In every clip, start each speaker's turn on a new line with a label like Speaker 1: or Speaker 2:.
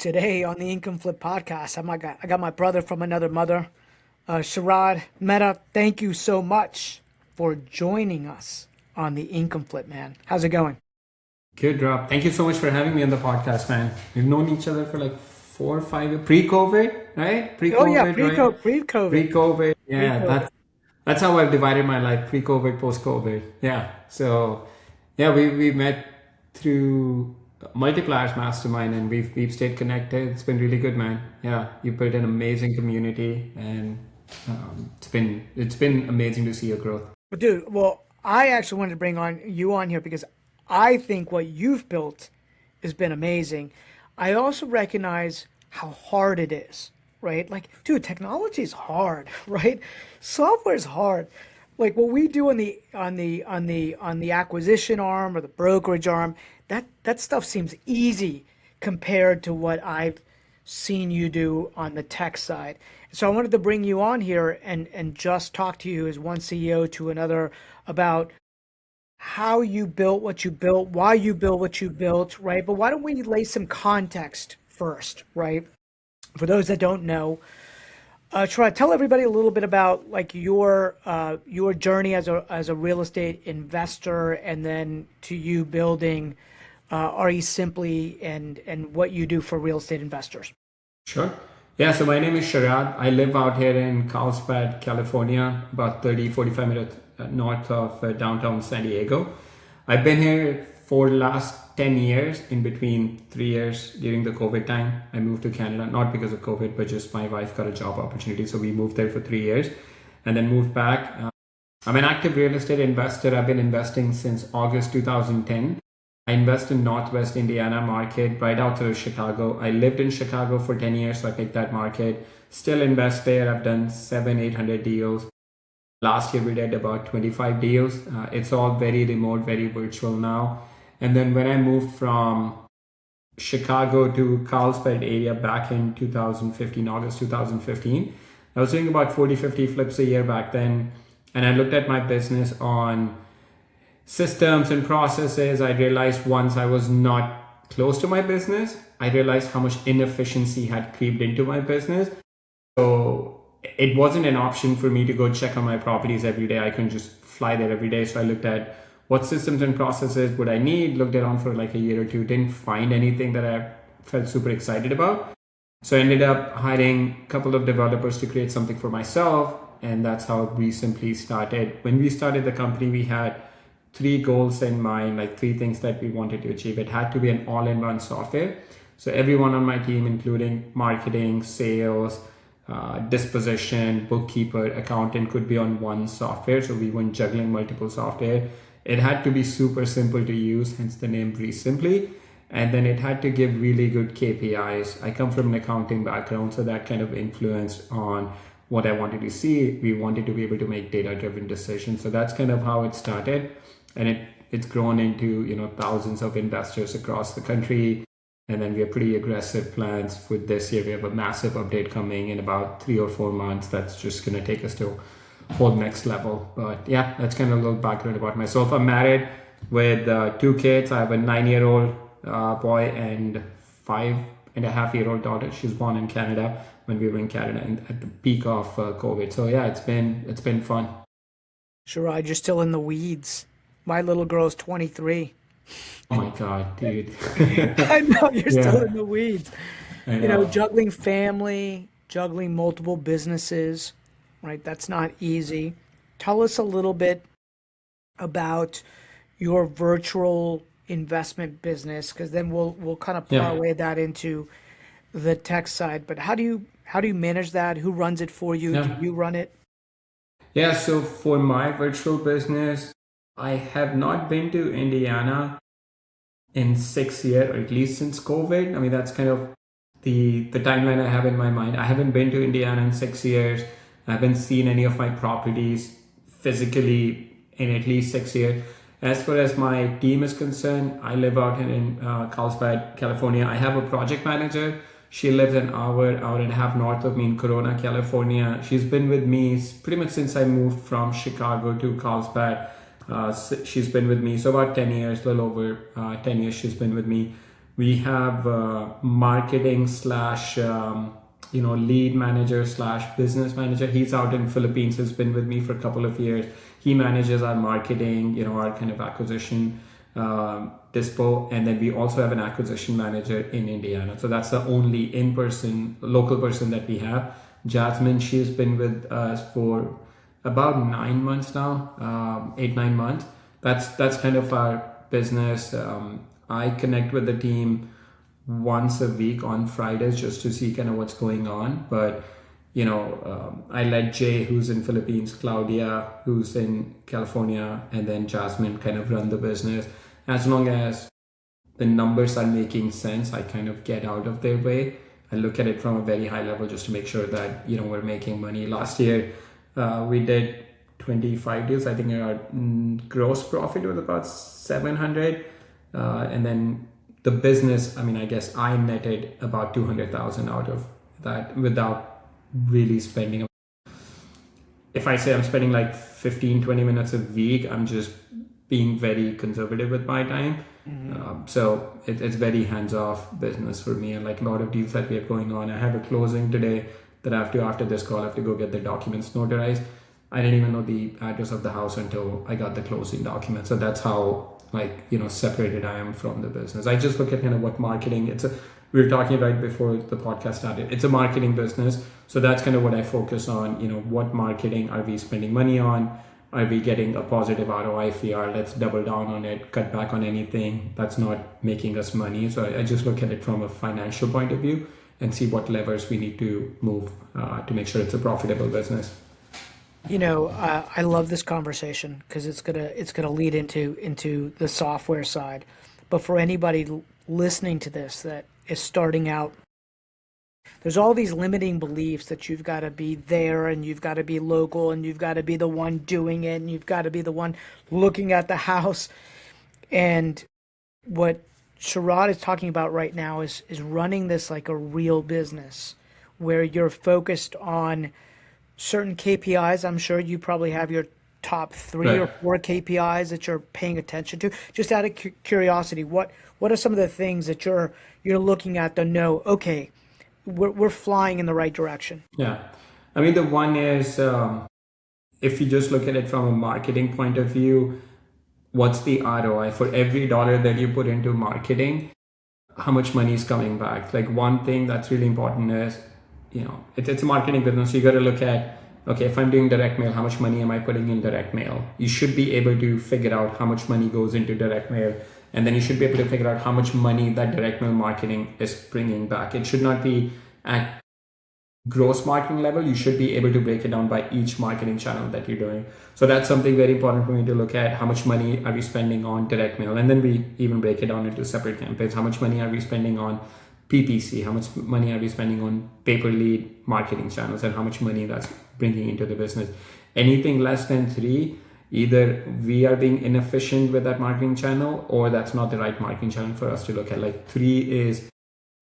Speaker 1: Today on the Income Flip podcast, I got my brother from another mother, Sharad Mehta. Thank you so much for joining us on the Income Flip, man. How's it going?
Speaker 2: Good, Rob. Thank you so much for having me on the podcast, man. We've known each other for like 4 or 5 years, pre-COVID, right?
Speaker 1: Oh yeah,
Speaker 2: Pre-COVID, right?
Speaker 1: pre-COVID,
Speaker 2: Pre-COVID. Yeah,
Speaker 1: pre-COVID.
Speaker 2: that's how I've divided my life: pre-COVID, post-COVID. Yeah. So, yeah, we met through Multipliers Mastermind, and we've stayed connected. It's been really good, man. Yeah, you built an amazing community, and it's been amazing to see your growth.
Speaker 1: But dude, well, I actually wanted to bring on you on here because I think what you've built has been amazing. I also recognize how hard it is, right? Like, dude, technology is hard, right? Software is hard. Like what we do on the acquisition arm or the brokerage arm, that stuff seems easy compared to what I've seen you do on the tech side. So I wanted to bring you on here and just talk to you as one CEO to another about how you built what you built, why you built what you built, right? But why don't we lay some context first, right? For those that don't know, try to tell everybody a little bit about like your journey as a real estate investor, and then to you building REsimpli and what you do for real estate investors.
Speaker 2: Sure. Yeah, so my name is Sharad. I live out here in Carlsbad, California, about 30, 45 minutes north of downtown San Diego. I've been here for the last 10 years, in between 3 years during the COVID time. I moved to Canada, not because of COVID, but just my wife got a job opportunity. So we moved there for 3 years and then moved back. I'm an active real estate investor. I've been investing since August 2010. I invest in Northwest Indiana market right outside of Chicago. I lived in Chicago for 10 years, so I picked that market. Still invest there. I've done 800 deals. Last year we did about 25 deals. It's all very remote, very virtual now. And then when I moved from Chicago to Carlsbad area back in 2015, August 2015, I was doing about 40, 50 flips a year back then. And I looked at my business on systems and processes. I realized once I was not close to my business, I realized how much inefficiency had creeped into my business. So it wasn't an option for me to go check on my properties every day. I couldn't just fly there every day. So I looked at what systems and processes would I need, looked around for like a year or two, didn't find anything that I felt super excited about. So I ended up hiring a couple of developers to create something for myself. And that's how REsimpli started. When we started the company, we had three goals in mind, like three things that we wanted to achieve. It had to be an all-in-one software. So everyone on my team, including marketing, sales, disposition, bookkeeper, accountant, could be on one software. So we weren't juggling multiple software. It had to be super simple to use, hence the name REsimpli. And then it had to give really good KPIs. I come from an accounting background, so that kind of influenced on what I wanted to see. We wanted to be able to make data-driven decisions. So that's kind of how it started. And it's grown into, thousands of investors across the country. And then we have pretty aggressive plans for this year. We have a massive update coming in about 3 or 4 months. That's just going to take us to a whole next level. But yeah, that's kind of a little background about myself. I'm married with 2 kids. I have a 9-year-old boy and 5.5-year-old daughter. She's born in Canada when we were in Canada and at the peak of COVID. So yeah, it's been fun.
Speaker 1: Sharad, you're still in the weeds. My little girl's 23.
Speaker 2: Oh my God, dude.
Speaker 1: I know you're still
Speaker 2: Yeah,
Speaker 1: in the weeds.
Speaker 2: I know.
Speaker 1: Juggling family, juggling multiple businesses, right? That's not easy. Tell us a little bit about your virtual investment business, because then we'll kind of
Speaker 2: Yeah.
Speaker 1: parlay that into the tech side. But how do you manage that? Who runs it for you? Do
Speaker 2: Yeah.
Speaker 1: you run it?
Speaker 2: Yeah. So for my virtual business, I have not been to Indiana in 6 years, or at least since COVID. I mean, that's kind of the timeline I have in my mind. I haven't been to Indiana in 6 years. I haven't seen any of my properties physically in at least 6 years. As far as my team is concerned, I live out here in Carlsbad, California. I have a project manager. She lives an hour and a half north of me in Corona, California. She's been with me pretty much since I moved from Chicago to Carlsbad. She's been with me, so about 10 years, a little over 10 years she's been with me. We have marketing slash lead manager slash business manager. He's out in Philippines, has been with me for a couple of years. He manages our marketing, our kind of acquisition dispo, and then we also have an acquisition manager in Indiana. So that's the only in-person local person that we have. Jasmine, she's been with us for about 9 months now, 8 9 months. That's kind of our business. I connect with the team once a week on Fridays just to see kind of what's going on. But I let Jay, who's in Philippines, Claudia, who's in California, and then Jasmine kind of run the business. As long as the numbers are making sense, I kind of get out of their way. I look at it from a very high level just to make sure that we're making money. Last year, we did 25 deals. I think our gross profit was about 700, and then the business. I mean, I guess I netted about 200,000 out of that without really spending. If I say I'm spending like 15-20 minutes a week, I'm just being very conservative with my time. So it's very hands-off business for me, and like a lot of deals that we have going on. I have a closing today that I have to, after this call, I have to go get the documents notarized. I didn't even know the address of the house until I got the closing document. So that's how separated I am from the business. I just look at kind of what marketing. We were talking right before the podcast started. It's a marketing business. So that's kind of what I focus on. What marketing are we spending money on? Are we getting a positive ROI? If we are, let's double down on it, cut back on anything that's not making us money. So I just look at it from a financial point of view and see what levers we need to move to make sure it's a profitable business.
Speaker 1: I love this conversation because it's gonna lead into the software side. But for anybody listening to this that is starting out, there's all these limiting beliefs that you've got to be there and you've got to be local and you've got to be the one doing it and you've got to be the one looking at the house. And what Sharad is talking about right now is running this like a real business where you're focused on certain KPIs. I'm sure you probably have your top three or four KPIs that you're paying attention to. Just out of curiosity, what are some of the things that you're looking at to know, okay, we're flying in the right direction?
Speaker 2: Yeah. I mean, the one is, if you just look at it from a marketing point of view, what's the ROI for every dollar that you put into marketing? How much money is coming back? Like, one thing that's really important is, it's a marketing business. So you got to look at, okay, if I'm doing direct mail, how much money am I putting in direct mail? You should be able to figure out how much money goes into direct mail. And then you should be able to figure out how much money that direct mail marketing is bringing back. It should not be at gross marketing level. You should be able to break it down by each marketing channel that you're doing. So that's something very important for me to look at. How much money are we spending on direct mail? And then we even break it down into separate campaigns. How much money are we spending on PPC? How much money are we spending on paper lead marketing channels? And how much money that's bringing into the business? Anything less than 3, either we are being inefficient with that marketing channel or that's not the right marketing channel for us to look at. Like 3 is,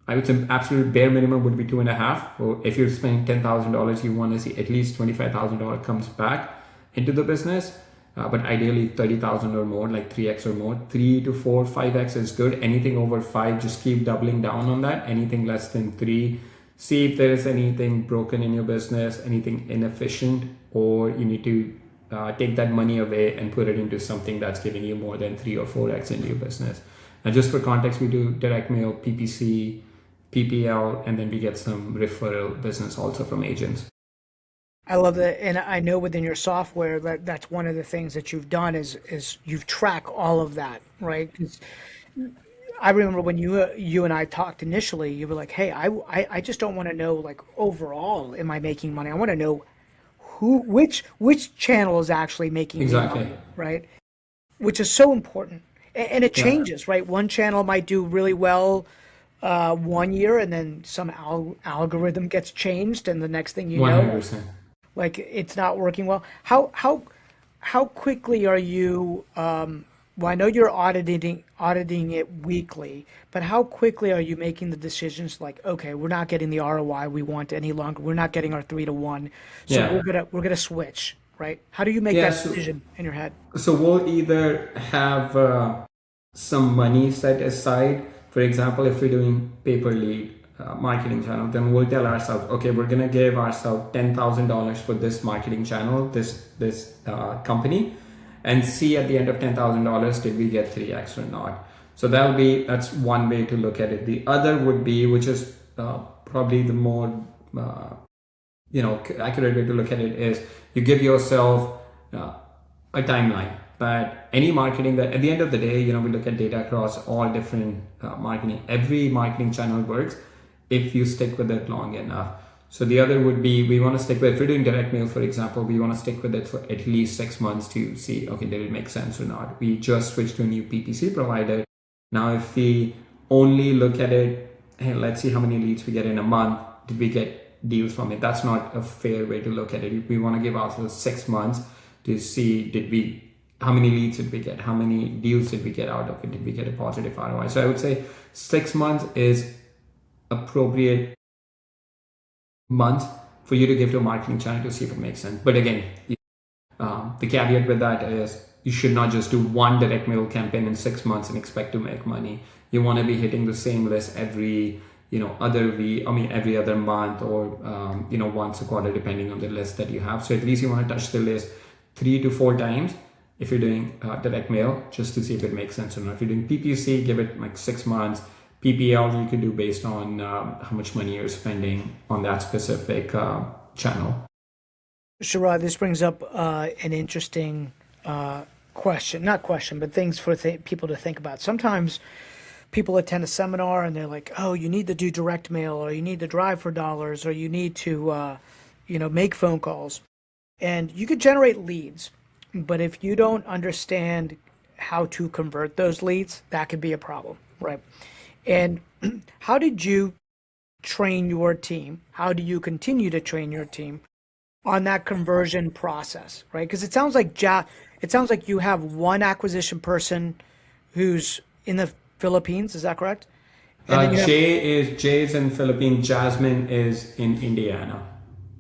Speaker 2: I would say absolute bare minimum would be 2.5. Or if you're spending $10,000, you want to see at least $25,000 comes back into the business. But ideally 30,000 or more, like 3x or more. 3 to 4, 5x is good. Anything over 5, just keep doubling down on that. Anything less than 3, see if there is anything broken in your business, anything inefficient, or you need to take that money away and put it into something that's giving you more than 3 or 4x into your business. And just for context, we do direct mail, PPC, PPL, and then we get some referral business also from agents.
Speaker 1: I love that, and I know within your software that's one of the things that you've done is you've tracked all of that, right? 'Cause I remember when you and I talked initially, you were like, "Hey, I just don't want to know like overall, am I making money? I want to know which channel is actually making me money, right?" Which is so important, and it changes, right? One channel might do really well 1 year, and then some algorithm gets changed, and the next thing you know,
Speaker 2: 100%.
Speaker 1: like it's not working well. How quickly are you? Well, I know you're auditing it weekly, but how quickly are you making the decisions? Like, okay, we're not getting the ROI we want any longer. We're not getting our 3 to 1, so we're gonna switch, right? How do you make that decision in your head?
Speaker 2: So we'll either have some money set aside For example, if we're doing paper lead marketing channel, then we'll tell ourselves, okay, we're gonna give ourselves $10,000 for this marketing channel, this company, and see at the end of $10,000 did we get 3x or not. So that's one way to look at it. The other would be, which is probably the more accurate way to look at it, is you give yourself a timeline. But any marketing, that at the end of the day, we look at data across all different marketing. Every marketing channel works if you stick with it long enough. So the other would be, we want to stick with, if we're doing direct mail, for example, we want to stick with it for at least 6 months to see, okay, did it make sense or not? We just switched to a new PPC provider. Now, if we only look at it, hey, let's see how many leads we get in a month. Did we get deals from it? That's not a fair way to look at it. We want to give ourselves 6 months to see, how many leads did we get? How many deals did we get out of it? Did we get a positive ROI? So I would say 6 months is appropriate month for you to give to a marketing channel to see if it makes sense. But again, the caveat with that is you should not just do one direct mail campaign in 6 months and expect to make money. You want to be hitting the same list every every other month, or once a quarter, depending on the list that you have. So at least you want to touch the list 3 to 4 times if you're doing direct mail, just to see if it makes sense or not. If you're doing PPC, give it like 6 months. PPL you can do based on how much money you're spending on that specific channel.
Speaker 1: Sharad, this brings up an interesting not question, but things for people to think about. Sometimes people attend a seminar and they're like, oh, you need to do direct mail, or you need to drive for dollars, or you need to make phone calls. And you could generate leads, but if you don't understand how to convert those leads, that could be a problem, right? And how did you train your team? How do you continue to train your team on that conversion process, right? Because it sounds like you have one acquisition person who's in the Philippines. Is that correct?
Speaker 2: Jay is in Philippines. Jasmine is in Indiana.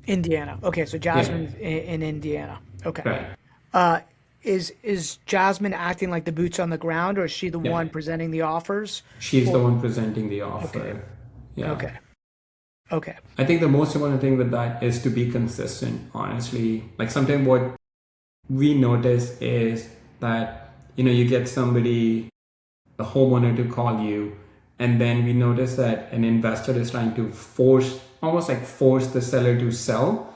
Speaker 1: Indiana. Okay, so Jasmine's in Indiana. Okay.
Speaker 2: Right.
Speaker 1: Is Jasmine acting like the boots on the ground, or is she the one presenting the offers?
Speaker 2: She's the one presenting the offer.
Speaker 1: Okay.
Speaker 2: Yeah.
Speaker 1: Okay.
Speaker 2: I think the most important thing with that is to be consistent, honestly. Like, sometimes what we notice is that, you get somebody, a homeowner, to call you, and then we notice that an investor is trying to force the seller to sell.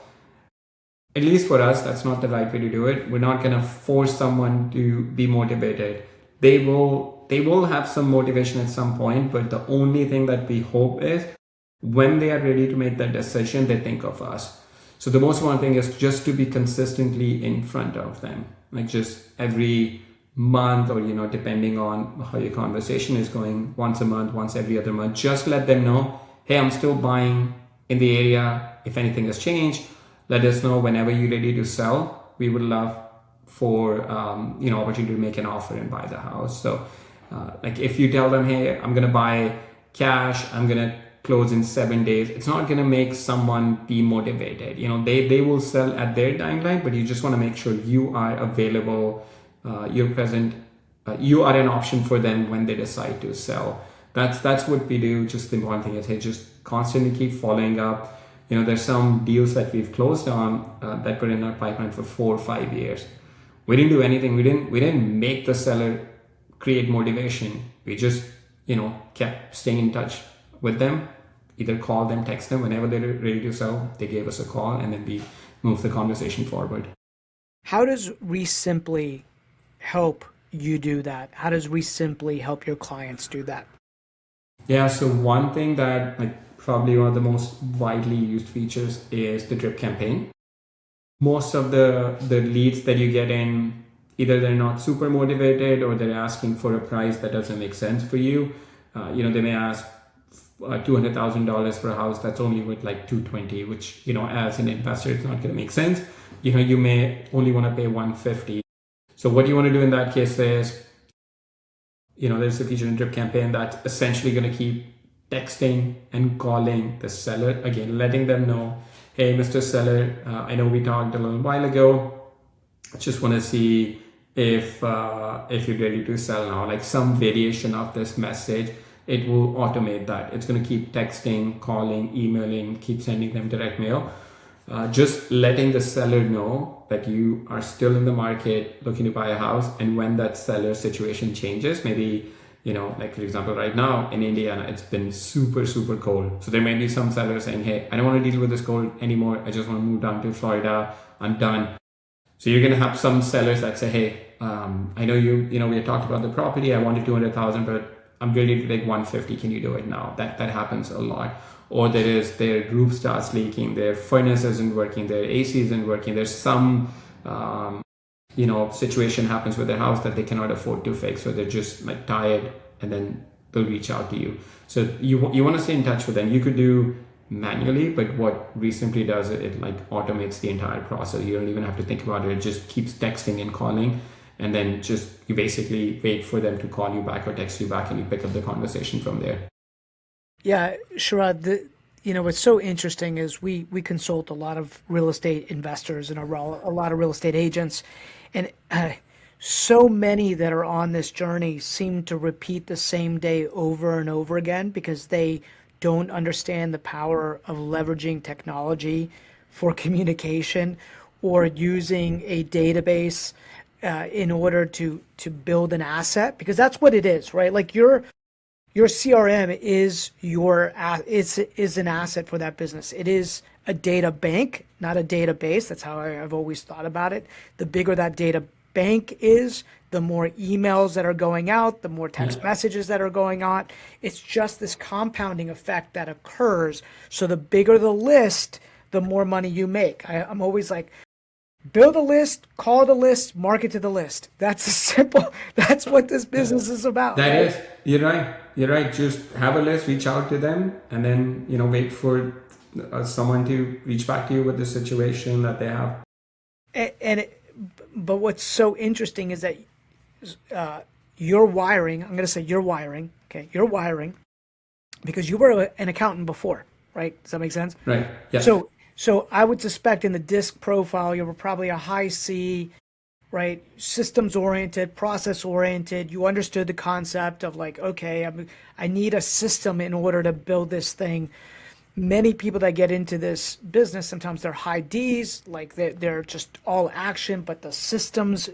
Speaker 2: At least for us, that's not the right way to do it. We're not going to force someone to be motivated. They will have some motivation at some point, but the only thing that we hope is when they are ready to make that decision, they think of us. So the most important thing is just to be consistently in front of them, like just every month, or depending on how your conversation is going, once a month, once every other month. Just let them know, hey, I'm still buying in the area. If anything has changed, let us know whenever you're ready to sell. We would love for opportunity to make an offer and buy the house. So like, if you tell them, hey, I'm gonna buy cash, I'm gonna close in 7 days, it's not gonna make someone be motivated. They will sell at their timeline, but you just want to make sure you are available, you're present, you are an option for them when they decide to sell. That's what we do. Just the important thing is, hey, just constantly keep following up. There's some deals that we've closed on that were in our pipeline for 4 or 5 years. We didn't do anything. We didn't make the seller create motivation. We just, kept staying in touch with them. Either call them, text them whenever they're ready to sell. They gave us a call, and then we moved the conversation forward.
Speaker 1: How does REsimpli help you do that? How does REsimpli help your clients do that?
Speaker 2: Yeah, so one thing that, probably one of the most widely used features is the drip campaign. Most of the leads that you get in, either they're not super motivated, or they're asking for a price that doesn't make sense for you. They may ask $200,000 for a house that's only worth like $220,000, which, as an investor, it's not going to make sense. You may only want to pay $150,000. So what you want to do in that case is, there's a feature in drip campaign that's essentially going to keep texting and calling the seller, again, letting them know, hey, Mr. Seller, I know we talked a little while ago. Just want to see if you're ready to sell now, like some variation of this message it will automate that. It's going to keep texting, calling, emailing, keep sending them direct mail. Just letting the seller know that you are still in the market looking to buy a house, and when that seller situation changes, maybe, like for example, right now in Indiana, it's been super, super cold. So there may be some sellers saying, hey, I don't want to deal with this cold anymore. I just want to move down to Florida. I'm done. So you're going to have some sellers that say, hey, I know we had talked about the property. I wanted 200,000, but I'm ready to take 150. Can you do it now? That happens a lot. Or their roof starts leaking, their furnace isn't working, their AC isn't working. There's some, situation happens with their house that they cannot afford to fix, so they're just like tired, and then they'll reach out to you. So you want to stay in touch with them. You could do manually, but what REsimpli does, it like automates the entire process. You don't even have to think about it. It just keeps texting and calling, and then just you basically wait for them to call you back or text you back, and you pick up the conversation from there.
Speaker 1: Yeah, Sharad, what's so interesting is we consult a lot of real estate investors and a lot of real estate agents, and so many that are on this journey seem to repeat the same day over and over again because they don't understand the power of leveraging technology for communication or using a database in order to build an asset, because that's what it is, right? Like your CRM is is an asset for that business. It is a data bank, not a database. That's how I've always thought about it. The bigger that data bank is, the more emails that are going out, the more text messages that are going on. It's just this compounding effect that occurs. So the bigger the list, the more money you make. I'm always like, build a list, call the list, market to the list. That's that's what this business is about.
Speaker 2: That is, you're right. Just have a list, reach out to them, and then, wait for someone to reach back to you with the situation that they have.
Speaker 1: But what's so interesting is that your wiring, I'm going to say your wiring, okay, your wiring, because you were an accountant before, right? Does that make sense?
Speaker 2: Right. Yeah.
Speaker 1: So I would suspect in the disc profile, you were probably a high C, right? Systems oriented, process oriented. You understood the concept of like, okay, I need a system in order to build this thing. Many people that get into this business, sometimes they're high Ds, like they're just all action, but the systems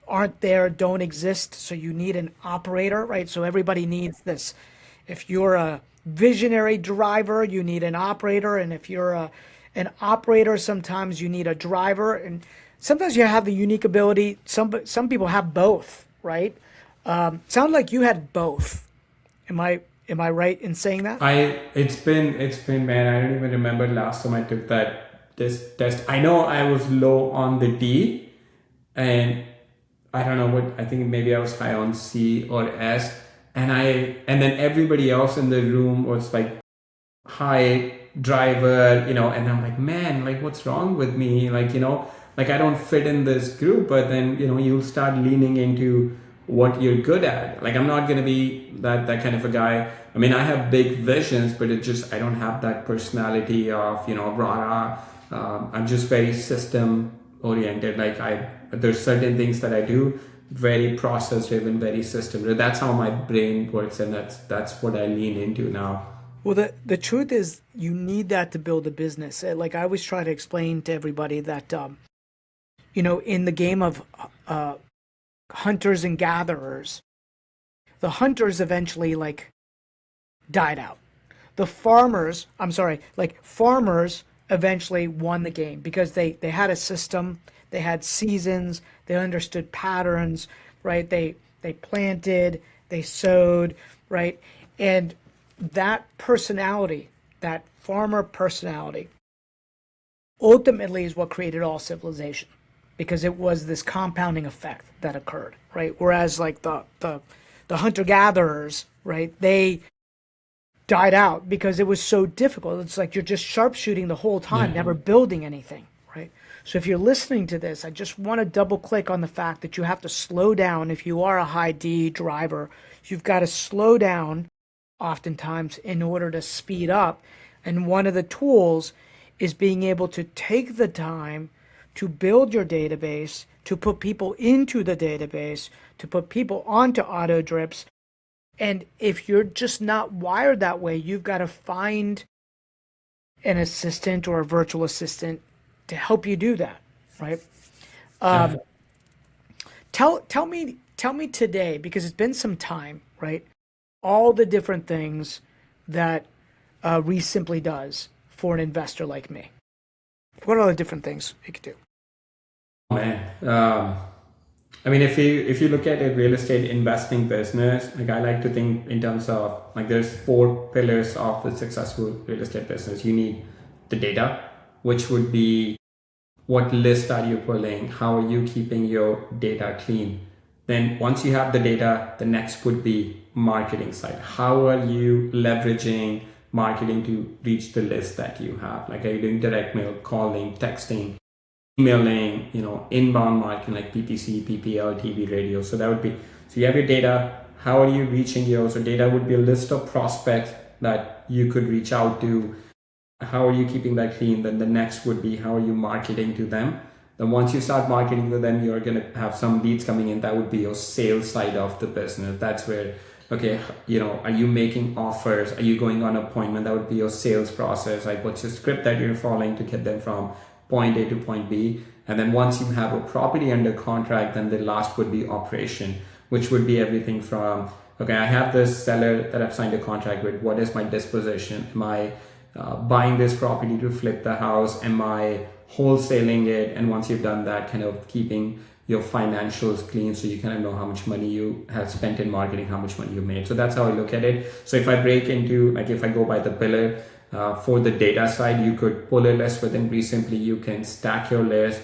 Speaker 1: aren't there, don't exist. So you need an operator, right? So everybody needs this. If you're a visionary driver, you need an operator, and if you're an operator, sometimes you need a driver, and sometimes you have the unique ability. Some people have both, right? Sound like you had both. Am I right in saying that?
Speaker 2: It's been, man, I don't even remember last time I took this test. I know I was low on the D, and I don't know what, I think maybe I was high on C or S. And then everybody else in the room was like high driver, and I'm like, man, like what's wrong with me? Like, like I don't fit in this group. But then, you'll start leaning into what you're good at. Like, I'm not going to be that kind of a guy. I mean, I have big visions, but I don't have that personality of, rah, rah. I'm just very system oriented. Like there's certain things that I do, very process driven, very system driven. That's how my brain works, and that's what I lean into now.
Speaker 1: Well, the truth is you need that to build a business. Like I always try to explain to everybody that, in the game of hunters and gatherers, the hunters eventually like died out. Farmers eventually won the game because they had a system, they had seasons, they understood patterns, right? They planted, they sowed, right? And that personality, that farmer personality, ultimately is what created all civilization, because it was this compounding effect that occurred, right? Whereas like the hunter-gatherers, right, they died out because it was so difficult. It's like you're just sharpshooting the whole time, never building anything, right? So if you're listening to this, I just want to double click on the fact that you have to slow down. If you are a high D driver, you've got to slow down oftentimes in order to speed up. And one of the tools is being able to take the time to build your database, to put people into the database, to put people onto auto drips, And if you're just not wired that way, you've got to find an assistant or a virtual assistant to help you do that, right?
Speaker 2: Yeah.
Speaker 1: Tell me today, because it's been some time, right? All the different things that ReSimpli does for an investor like me. What are the different things you could do?
Speaker 2: Man, I mean, if you look at a real estate investing business, like I like to think in terms of like there's four pillars of a successful real estate business. You need the data, which would be what list are you pulling, how are you keeping your data clean. Then once you have the data, the next would be marketing side. How are you leveraging marketing to reach the list that you have? Like, are you doing direct mail, calling, texting, emailing, inbound marketing like PPC, PPL, TV, radio? So that would be, so you have your data. How are you reaching your, so data would be a list of prospects that you could reach out to. How are you keeping that clean? Then the next would be, how are you marketing to them? Then once you start marketing to them, you're going to have some leads coming in. That would be your sales side of the business. That's where, okay, are you making offers? Are you going on appointment? That would be your sales process. Like, what's your script that you're following to get them from point A to point B? And then once you have a property under contract, then the last would be operation, which would be everything from, okay, I have this seller that I've signed a contract with. What is my disposition? Am I buying this property to flip the house? Am I wholesaling it? And once you've done that, kind of keeping your financials clean so you kind of know how much money you have spent in marketing, how much money you made. So that's how I look at it. So if I break into, like if I go by the pillar, for the data side, you could pull a list within ReSimpli. You can stack your list.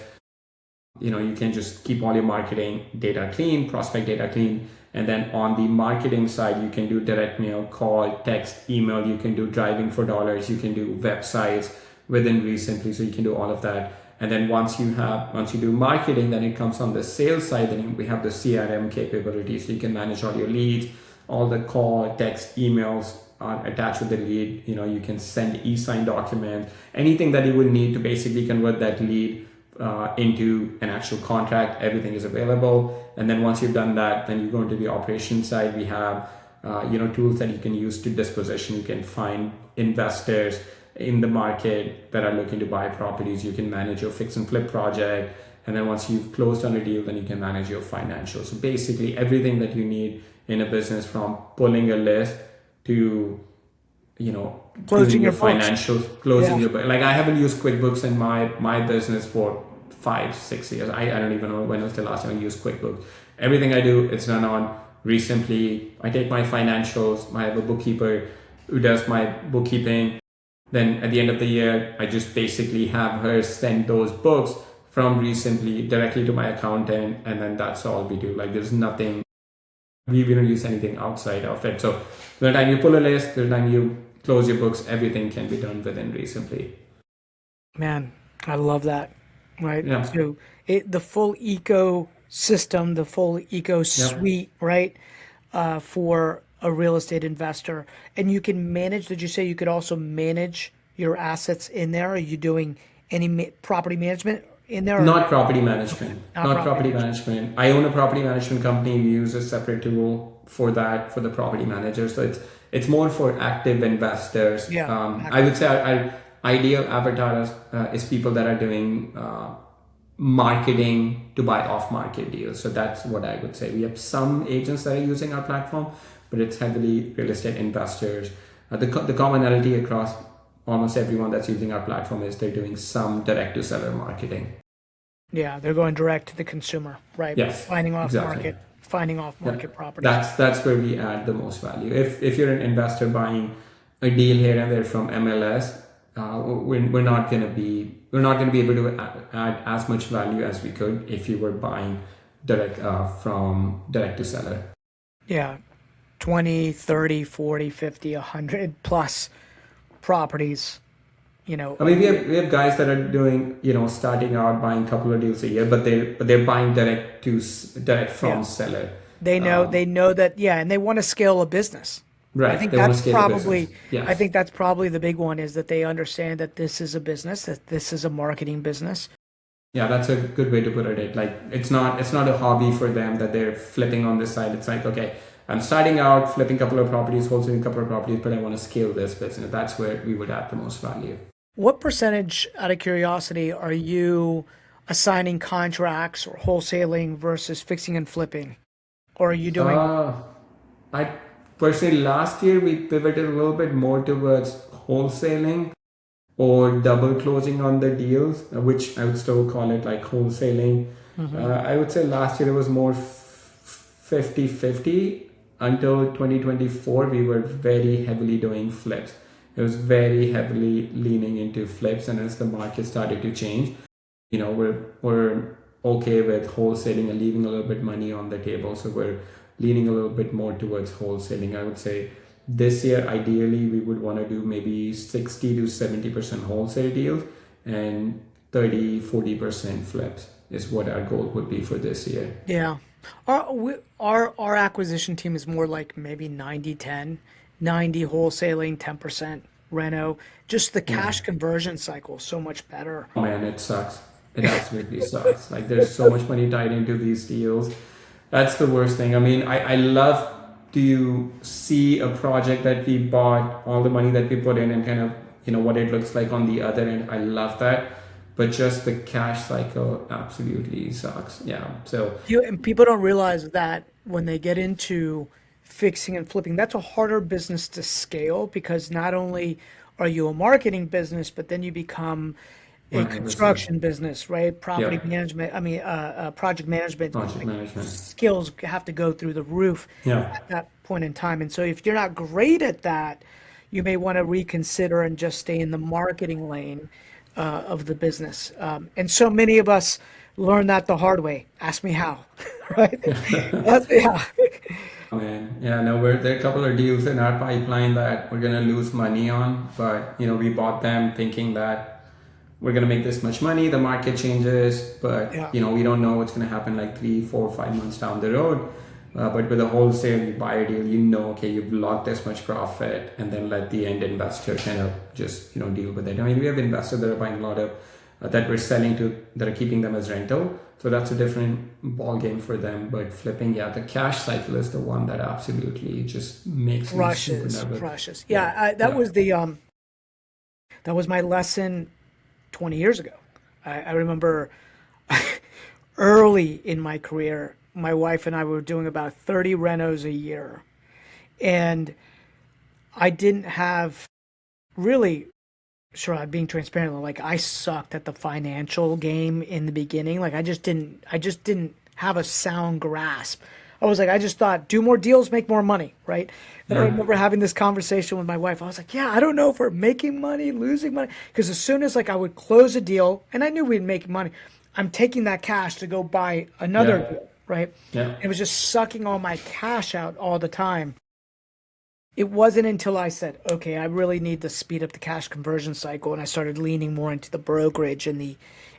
Speaker 2: You can just keep all your marketing data clean, prospect data clean. And then on the marketing side, you can do direct mail, call, text, email. You can do driving for dollars. You can do websites within ReSimpli. So you can do all of that. And then once you do marketing, then it comes on the sales side. Then we have the CRM capability. So you can manage all your leads, all the call, text, emails are attached with the lead. You can send e-sign documents, anything that you would need to basically convert that lead into an actual contract. Everything is available. And then once you've done that, then you go into the operation side. We have tools that you can use to disposition. You can find investors in the market that are looking to buy properties. You can manage your fix and flip project. And then once you've closed on a deal, then you can manage your financials. So basically everything that you need in a business, from pulling a list to
Speaker 1: Closing your
Speaker 2: financials, closing
Speaker 1: Yeah.
Speaker 2: your, like I haven't used QuickBooks in my business for 5-6 years. I don't even know when was the last time I used QuickBooks. Everything I do, it's done on ReSimpli. I take my financials. I have a bookkeeper who does my bookkeeping. Then at the end of the year, I just basically have her send those books from ReSimpli directly to my accountant, and then that's all we do. Like, there's nothing, we don't use anything outside of it. So the time you pull a list, the time you close your books, everything can be done within ReSimpli.
Speaker 1: Man, I love that. Right.
Speaker 2: Yeah.
Speaker 1: So the full ecosystem, the full eco suite, right, for a real estate investor. And you can manage, did you say you could also manage your assets in there? Are you doing any property management in there?
Speaker 2: Not property management.
Speaker 1: Not
Speaker 2: Not
Speaker 1: property
Speaker 2: property management. I own a property management company. We use a separate tool for that, for the property manager. So it's more for active investors.
Speaker 1: Yeah,
Speaker 2: I would say our ideal avatar is people that are doing marketing to buy off-market deals. So that's what I would say. We have some agents that are using our platform, but it's heavily real estate investors. The commonality across almost everyone that's using our platform is they're doing some direct-to-seller marketing.
Speaker 1: Yeah, they're going direct to the consumer, right?
Speaker 2: Yes,
Speaker 1: Finding off
Speaker 2: exactly.
Speaker 1: market properties.
Speaker 2: That's where we add the most value. If you're an investor buying a deal here and there from MLS, we're not going to be able to add as much value as we could if you were buying from direct to seller.
Speaker 1: Yeah, 20, 30, 40, 50, 100 plus properties,
Speaker 2: I mean, we have guys that are doing, starting out buying a couple of deals a year, but they're buying direct from seller.
Speaker 1: They know that, and they want to scale a business.
Speaker 2: Right.
Speaker 1: I think
Speaker 2: they want to
Speaker 1: that's
Speaker 2: scale the
Speaker 1: probably,
Speaker 2: business. Yes.
Speaker 1: I think that's probably the big one, is that they understand that this is a business, that this is a marketing business.
Speaker 2: Yeah, that's a good way to put it. Like, it's not a hobby for them that they're flipping on this side. It's like, okay, I'm starting out flipping a couple of properties, wholesaling a couple of properties, but I want to scale this business. That's where we would add the most value.
Speaker 1: What percentage, out of curiosity, are you assigning contracts or wholesaling versus fixing and flipping? Or are you doing,
Speaker 2: Uh, I personally, last year we pivoted a little bit more towards wholesaling or double closing on the deals, which I would still call it like wholesaling.
Speaker 1: Mhm.
Speaker 2: I would say last year it was more 50-50. Until 2024, we were very heavily doing flips. It was very heavily leaning into flips, and as the market started to change, we're okay with wholesaling and leaving a little bit money on the table. So we're leaning a little bit more towards wholesaling. I would say this year, ideally, we would want to do maybe 60 to 70% wholesale deals and 30-40% flips is what our goal would be for this year.
Speaker 1: Yeah. Our acquisition team is more like maybe 90-10, 90 wholesaling, 10% reno. Just the
Speaker 2: Yeah.
Speaker 1: cash conversion cycle is so much better.
Speaker 2: Oh man, it sucks. It absolutely sucks. Like there's so much money tied into these deals. That's the worst thing. I mean, I love to see a project that we bought, all the money that we put in and kind of, what it looks like on the other end. I love that. But just the cash cycle absolutely sucks. Yeah. So
Speaker 1: And people don't realize that when they get into fixing and flipping, that's a harder business to scale because not only are you a marketing business, but then you become a
Speaker 2: 100%.
Speaker 1: construction business, right? Property
Speaker 2: Yeah.
Speaker 1: management, project management,
Speaker 2: Project
Speaker 1: like
Speaker 2: management.
Speaker 1: skills have to go through the roof
Speaker 2: Yeah.
Speaker 1: at that point in time. And so if you're not great at that, you may want to reconsider and just stay in the marketing lane of the business. And so many of us learn that the hard way. Ask me how, right? Ask me how.
Speaker 2: Man, yeah, no, there are a couple of deals in our pipeline that we're gonna lose money on, but we bought them thinking that we're gonna make this much money. The market changes, but
Speaker 1: Yeah.
Speaker 2: we don't know what's gonna happen like 3, 4, 5 months down the road. But with a wholesale, you buy a deal, okay, you've locked this much profit, and then let the end investor kind of just deal with it. I mean, we have investors that are buying a lot of that we're selling to that are keeping them as rental. So that's a different ball game for them. But flipping, yeah, the cash cycle is the one that absolutely just makes me super
Speaker 1: Crushes,
Speaker 2: nervous.
Speaker 1: crushes.
Speaker 2: Yeah,
Speaker 1: Yeah, that
Speaker 2: yeah,
Speaker 1: was that was my lesson 20 years ago. I remember early in my career, my wife and I were doing about 30 renos a year. And I didn't have really, sure, I'm being transparent. Like I sucked at the financial game in the beginning. Like I just didn't have a sound grasp. I was like, I just thought, do more deals, make more money, right? And I
Speaker 2: yeah,
Speaker 1: remember having this conversation with my wife. I was like, yeah, I don't know if we're making money, losing money. Because as soon as like I would close a deal, and I knew we'd make money, I'm taking that cash to go buy another
Speaker 2: yeah,
Speaker 1: deal, right?
Speaker 2: yeah,
Speaker 1: It was just sucking all my cash out all the time. It wasn't until I said, okay, I really need to speed up the cash conversion cycle, and I started leaning more into the brokerage and the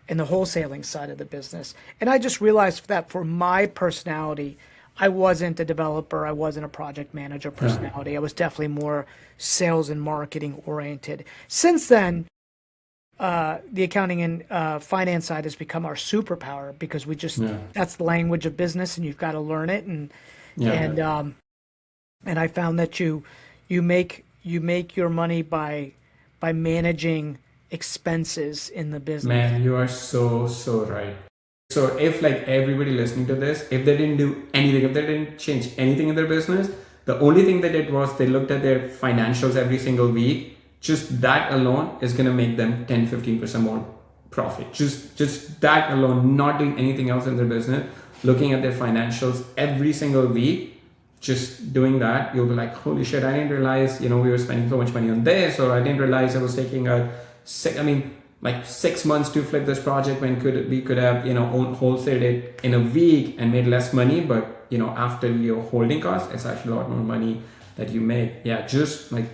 Speaker 1: wholesaling side of the business. And I just realized that for my personality, I wasn't a developer, I wasn't a project manager
Speaker 2: yeah,
Speaker 1: personality. I was definitely more sales and marketing oriented. Since then, the accounting and finance side has become our superpower because we just
Speaker 2: yeah,
Speaker 1: that's the language of business, and you've got to learn it.
Speaker 2: yeah.
Speaker 1: And I found that you make your money by managing expenses in the business.
Speaker 2: Man, you are so right. So if like everybody listening to this, if they didn't do anything, if they didn't change anything in their business, the only thing they did was they looked at their financials every single week. Just that alone is gonna make them 10-15% more profit. Just that alone, not doing anything else in their business, looking at their financials every single week, just doing that, you'll be like, holy shit, I didn't realize, we were spending so much money on this, or I didn't realize I was taking like 6 months to flip this project when we could have, wholesaled it in a week and made less money. But, after your holding cost, it's actually a lot more money that you make. Yeah, just like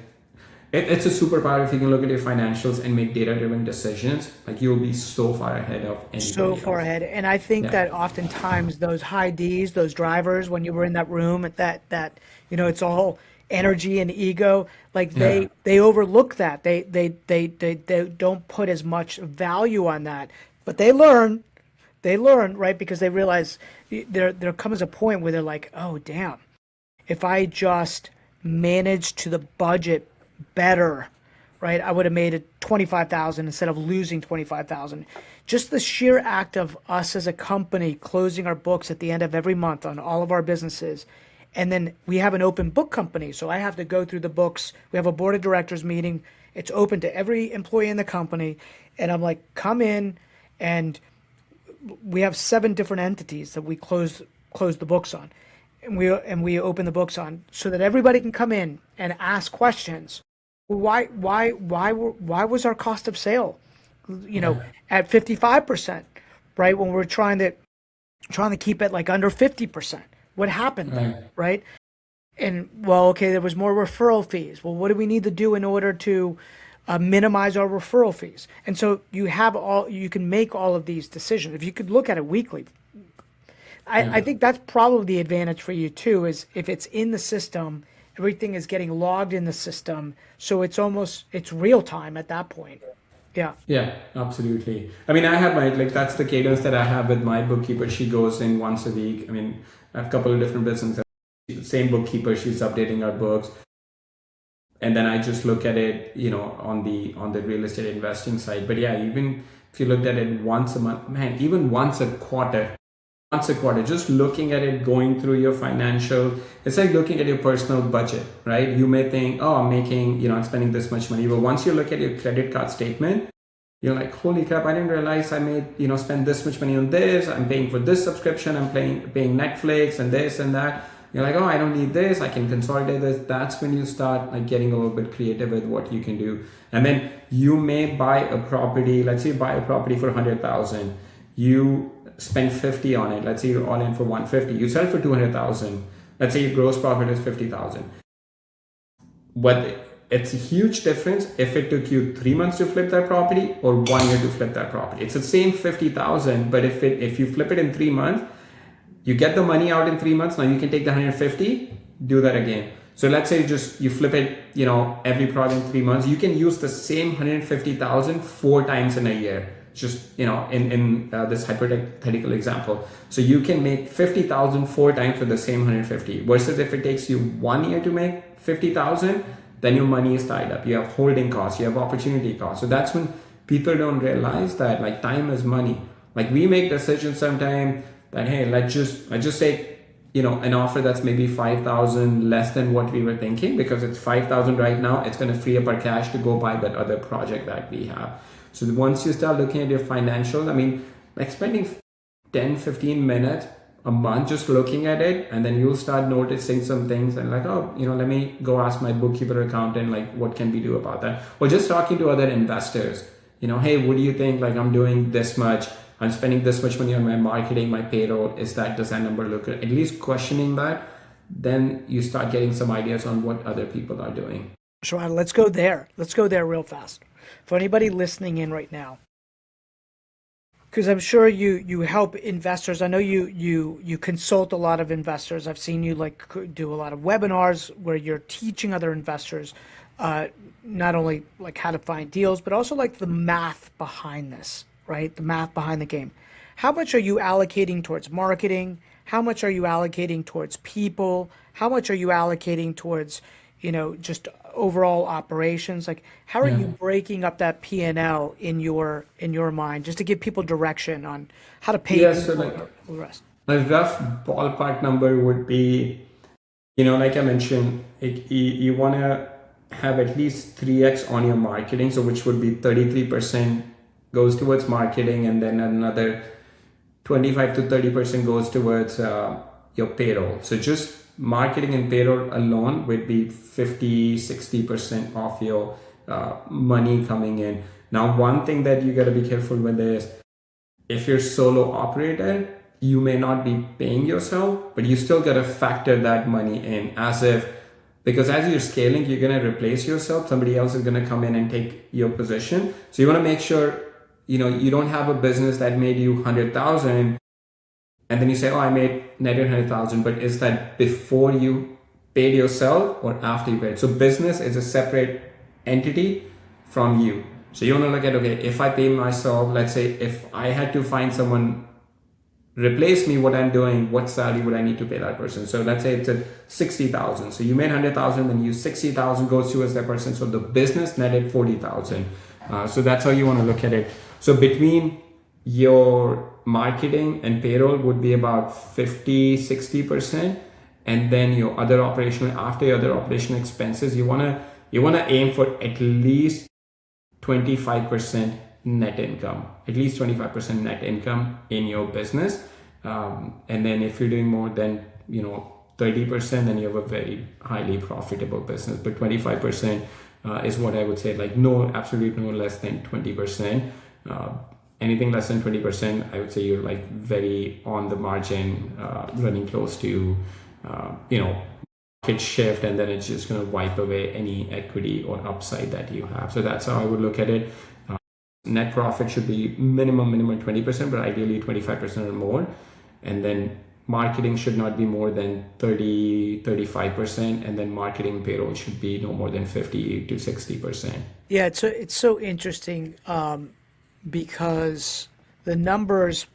Speaker 2: it's a superpower if you can look at your financials and make data-driven decisions. Like you'll be so far ahead of
Speaker 1: So
Speaker 2: anybody
Speaker 1: far
Speaker 2: else.
Speaker 1: ahead. And I think
Speaker 2: Yeah,
Speaker 1: that oftentimes those high Ds, those drivers, when you were in that room at that, it's all energy and ego, like
Speaker 2: yeah,
Speaker 1: they overlook that. They don't put as much value on that. But they learn, right? Because they realize there comes a point where they're like, oh damn. if I just managed to the budget better, right? I would have made it 25,000 instead of losing 25,000. Just the sheer act of us as a company closing our books at the end of every month on all of our businesses. And then we have an open book company. So I have to go through the books. We have a board of directors meeting. It's open to every employee in the company. And I'm like, come in, and we have 7 different entities that we close the books on. And we open the books on so that everybody can come in and ask questions. Why was our cost of sale, at 55%, right? When we're trying to keep it like under 50%. What happened there, right? And well, okay, there was more referral fees. Well, what do we need to do in order to minimize our referral fees? And so you can make all of these decisions. If you could look at it weekly, I think that's probably the advantage for you too, is if it's in the system, everything is getting logged in the system. So it's real time at that point. Yeah.
Speaker 2: Yeah, absolutely. I mean, I have that's the cadence that I have with my bookkeeper. She goes in once a week. I mean, I have a couple of different businesses. Same bookkeeper, she's updating our books. And then I just look at it, on the real estate investing side. But yeah, even if you looked at it once a month, man, even once a quarter, just looking at it, going through your financial, it's like looking at your personal budget, right? You may think, oh, I'm making, I'm spending this much money. But once you look at your credit card statement, you're like, holy crap, I didn't realize I made, spend this much money on this. I'm paying for this subscription. I'm paying Netflix and this and that. You're like, oh, I don't need this. I can consolidate this. That's when you start getting a little bit creative with what you can do. And then you may buy a property. Let's say you buy a property for 100,000. You spend 50 on it. Let's say you're all in for 150. You sell for 200,000. Let's say your gross profit is 50,000. But it's a huge difference if it took you 3 months to flip that property or 1 year to flip that property. It's the same 50,000, but if you flip it in 3 months, you get the money out in 3 months. Now you can take the 150, do that again. So let's say you flip it, every product in 3 months. You can use the same 150,000 4 times in a year. Just, in this hypothetical example. So you can make 50,000 4 times with the same 150 versus if it takes you 1 year to make 50,000, then your money is tied up. You have holding costs, you have opportunity costs. So that's when people don't realize that time is money. We make decisions sometimes that, hey, let's just say, an offer that's maybe 5,000 less than what we were thinking, because it's 5,000 right now, it's going to free up our cash to go buy that other project that we have. So once you start looking at your financials, spending 10, 15 minutes a month just looking at it, and then you'll start noticing some things and let me go ask my bookkeeper accountant, what can we do about that? Or just talking to other investors, hey, what do you think? I'm doing this much. I'm spending this much money on my marketing, my payroll. Does that number look good? At least questioning that, then you start getting some ideas on what other people are doing.
Speaker 1: Sharad, let's go there. Let's go there real fast. For anybody listening in right now, because I'm sure you help investors. I know you consult a lot of investors. I've seen you do a lot of webinars where you're teaching other investors not only how to find deals, but also the math behind this, right? The math behind the game. How much are you allocating towards marketing? How much are you allocating towards people? How much are you allocating towards, just overall operations? How are you breaking up that P&L in your mind, just to give people direction on how to pay
Speaker 2: so
Speaker 1: the rest?
Speaker 2: A rough ballpark number would be, like I mentioned, you want to have at least 3x on your marketing, so which would be 33% goes towards marketing, and then another 25 to 30% goes towards your payroll. So just marketing and payroll alone would be 50-60% of your money coming in. Now, one thing that you got to be careful with is, if you're solo operator, you may not be paying yourself, but you still got to factor that money in, because as you're scaling, you're going to replace yourself. Somebody else is going to come in and take your position. So you want to make sure, you don't have a business that made you 100,000 and then you say, oh, I made netted 100,000, but is that before you paid yourself or after you paid? So business is a separate entity from you. So you want to look at, okay, if I pay myself, let's say if I had to find someone replace me what I'm doing, what salary would I need to pay that person? So let's say it's at 60,000. So you made 100,000, then you 60,000 goes towards that person. So the business netted 40,000. So that's how you want to look at it. So between your marketing and payroll would be about 50-60%, and then your other operational, after your other operational expenses, you want to aim for at least 25% net income, at least 25% net income in your business. And then if you're doing more than 30%, then you have a very highly profitable business. But 25% is what I would say, like no, absolutely no less than 20%. Anything less than 20%, I would say you're like very on the margin, running close to market shift, and then it's just going to wipe away any equity or upside that you have. So that's how I would look at it. Net profit should be minimum 20%, but ideally 25% or more. And then marketing should not be more than 30-35%, and then marketing payroll should be no more than 50-60%.
Speaker 1: Yeah, it's so interesting because the numbers,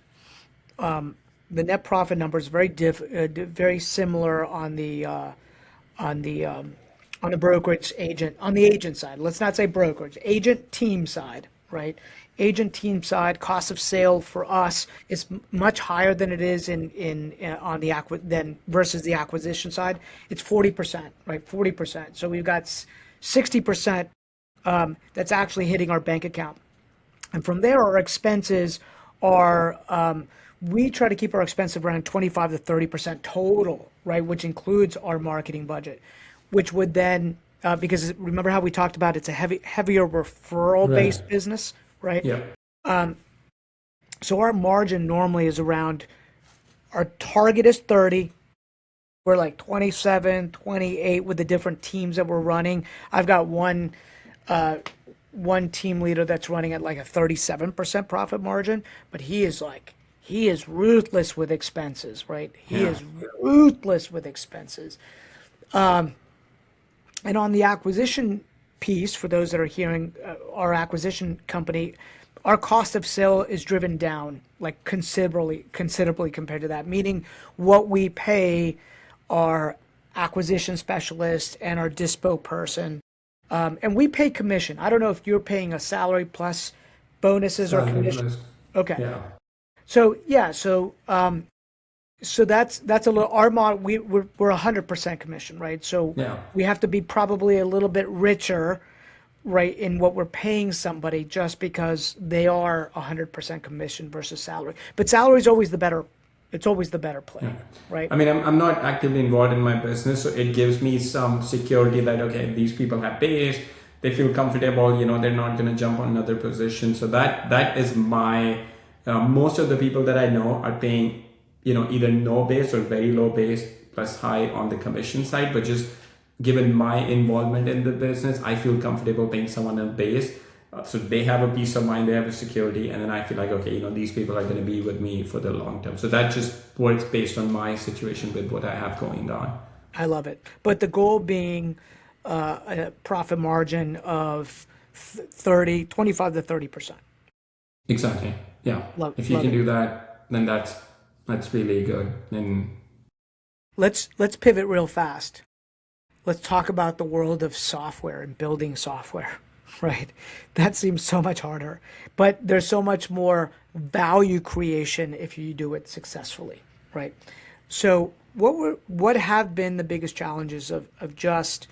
Speaker 1: the net profit numbers, very similar on the brokerage agent, on the agent side. Let's not say brokerage, agent team side, right? Agent team side, cost of sale for us is much higher than it is versus the acquisition side. It's 40%, right? 40%. So we've got 60% that's actually hitting our bank account. And from there, our expenses are, we try to keep our expenses around 25-30% total, right? Which includes our marketing budget, which would then, because remember how we talked about it's a heavier referral-based business, right?
Speaker 2: Yeah.
Speaker 1: So our margin normally is around, our target is 30. We're like 27, 28 with the different teams that we're running. I've got one team leader that's running at like a 37% profit margin, but he is ruthless with expenses, right? He is ruthless with expenses. And on the acquisition piece, for those that are hearing, our acquisition company, our cost of sale is driven down like considerably compared to that, meaning what we pay our acquisition specialist and our dispo person. And we pay commission. I don't know if you're paying a salary plus bonuses or commission. Okay.
Speaker 2: Yeah.
Speaker 1: So yeah, so that's a little, our model. We're 100% commission, right? So we have to be probably a little bit richer, right, in what we're paying somebody just because they are 100% commission versus salary. But salary is always the better. It's always the better play, right?
Speaker 2: I mean, I'm not actively involved in my business, so it gives me some security that, okay, these people have base, they feel comfortable, they're not going to jump on another position. So that is my, most of the people that I know are paying, either no base or very low base plus high on the commission side. But just given my involvement in the business, I feel comfortable paying someone a base. So they have a peace of mind, they have a security, and then I feel like, okay, these people are going to be with me for the long term. So that just works based on my situation with what I have going on.
Speaker 1: I love it. But the goal being a profit margin of 25-30%.
Speaker 2: Exactly. Yeah. If you can do that, then that's really good. And
Speaker 1: let's pivot real fast. Let's talk about the world of software and building software. Right. That seems so much harder, but there's so much more value creation if you do it successfully. Right. So what have been the biggest challenges of just,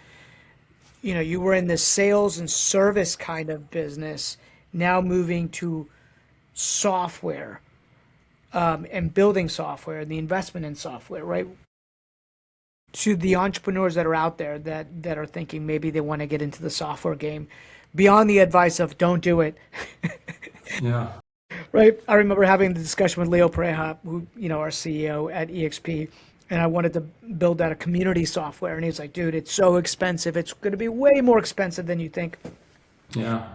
Speaker 1: you were in this sales and service kind of business, now moving to software, and building software and the investment in software, right? To the entrepreneurs that are out there that are thinking maybe they want to get into the software game, beyond the advice of don't do it.
Speaker 2: Yeah.
Speaker 1: Right. I remember having the discussion with Leo Pareja, who, our CEO at EXP, and I wanted to build out a community software. And he's like, dude, it's so expensive. It's going to be way more expensive than you think.
Speaker 2: Yeah.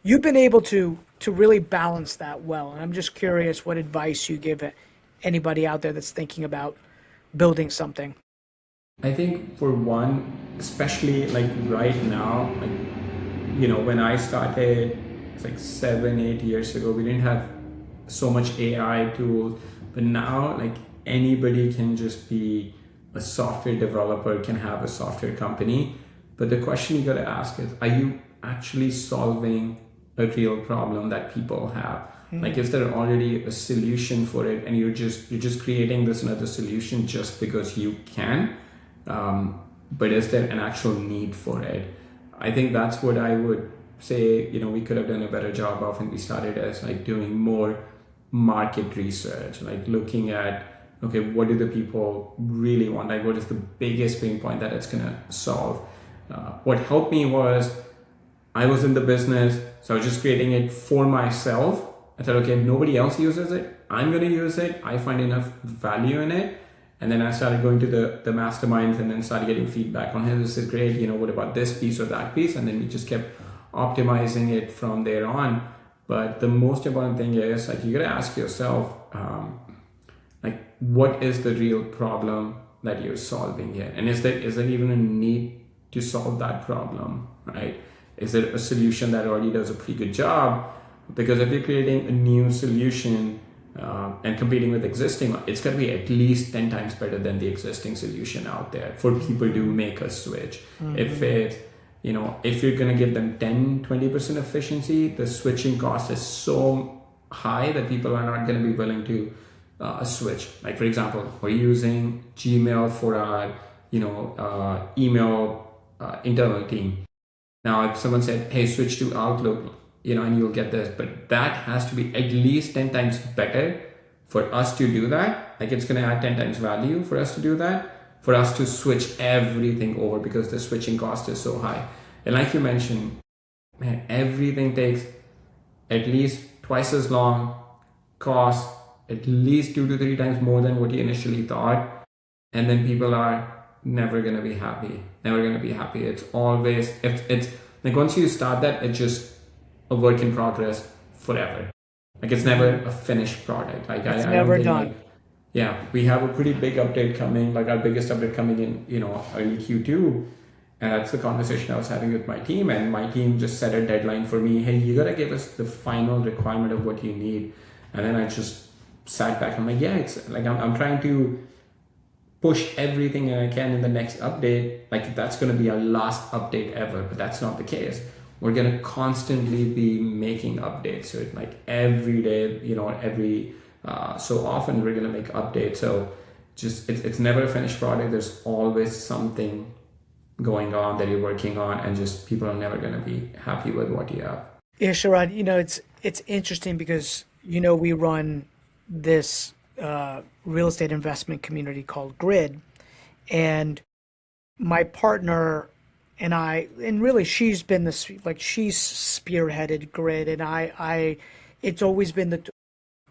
Speaker 1: You've been able to really balance that well. And I'm just curious what advice you give anybody out there that's thinking about building something.
Speaker 2: I think for one, especially like right now, like, when I started, it's like 7-8 years ago, we didn't have so much AI tools. But now, like, anybody can just be a software developer, can have a software company. But the question you got to ask is, are you actually solving a real problem that people have? Like, is there already a solution for it, and you're just creating this another solution just because you can? But is there an actual need for it? I think that's what I would say, we could have done a better job of when we started, as like doing more market research, like looking at, okay, what do the people really want? Like, what is the biggest pain point that it's gonna solve? What helped me was, I was in the business, so I was just creating it for myself. I thought, okay, if nobody else uses it, I'm going to use it. I find enough value in it. And then I started going to the masterminds and then started getting feedback on, hey, this is great. What about this piece or that piece? And then we just kept optimizing it from there on. But the most important thing is, like, you got to ask yourself, like, what is the real problem that you're solving here? And is there even a need to solve that problem, right? Is there a solution that already does a pretty good job? Because if you're creating a new solution and competing with existing, it's going to be at least 10 times better than the existing solution out there for people to make a switch. If if you're going to give them 10-20% efficiency, the switching cost is so high that people are not going to be willing to switch. Like, for example, we're using Gmail for our email internal team. Now, if someone said, hey, switch to Outlook, and you'll get this, but that has to be at least 10 times better for us to do that. Like, it's going to add 10 times value for us to do that, for us to switch everything over, because the switching cost is so high. And like you mentioned, man, everything takes at least twice as long, costs at least 2 to 3 times more than what you initially thought. And then people are never going to be happy. Never going to be happy. It's always, if it's like, once you start that, it's just a work in progress forever. Like, it's never a finished product. Like,
Speaker 1: It's
Speaker 2: I
Speaker 1: never
Speaker 2: don't think,
Speaker 1: done.
Speaker 2: like, yeah, we have a pretty big update coming, like our biggest update coming in, early Q2. And that's the conversation I was having with my team. And my team just set a deadline for me. Hey, you got to give us the final requirement of what you need. And then I just sat back. I'm like, yeah, it's like, I'm trying to push everything that I can in the next update. Like, that's going to be our last update ever, but that's not the case. We're going to constantly be making updates. So like every day, every so often we're going to make updates. So just, it's never a finished product. There's always something going on that you're working on, and just people are never going to be happy with what you have.
Speaker 1: Yeah, Sharad, it's interesting because we run this real estate investment community called Grid, and my partner and I, and really she's been this, like, she's spearheaded Grid, and it's always been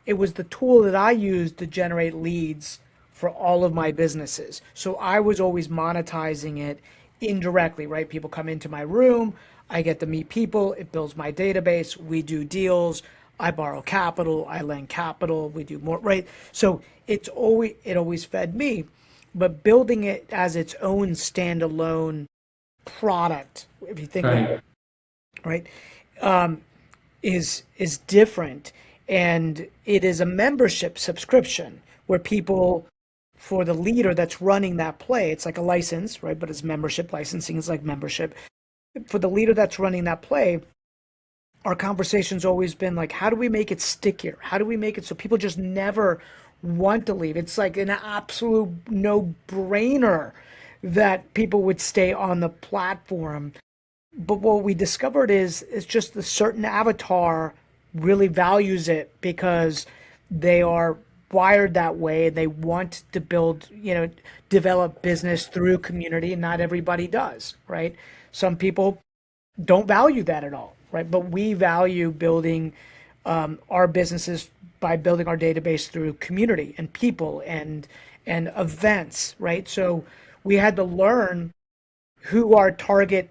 Speaker 1: it was the tool that I used to generate leads for all of my businesses. So I was always monetizing it indirectly, right? People come into my room, I get to meet people, it builds my database, we do deals, I borrow capital, I lend capital, we do more, right? So it always fed me, but building it as its own standalone product, if you think about
Speaker 2: Right.
Speaker 1: it, right, is different, and it is a membership subscription where people, for the leader that's running that play, it's like a license, right? But it's membership. Licensing is like membership. For the leader that's running that play, our conversation's always been like, how do we make it stickier? How do we make it so people just never want to leave? It's like an absolute no-brainer that people would stay on the platform. But what we discovered is it's just the certain avatar really values it because they are wired that way, and they want to build, develop business through community, and not everybody does, right? Some people don't value that at all, right? But we value building our businesses by building our database through community and people and events, right? So we had to learn who our target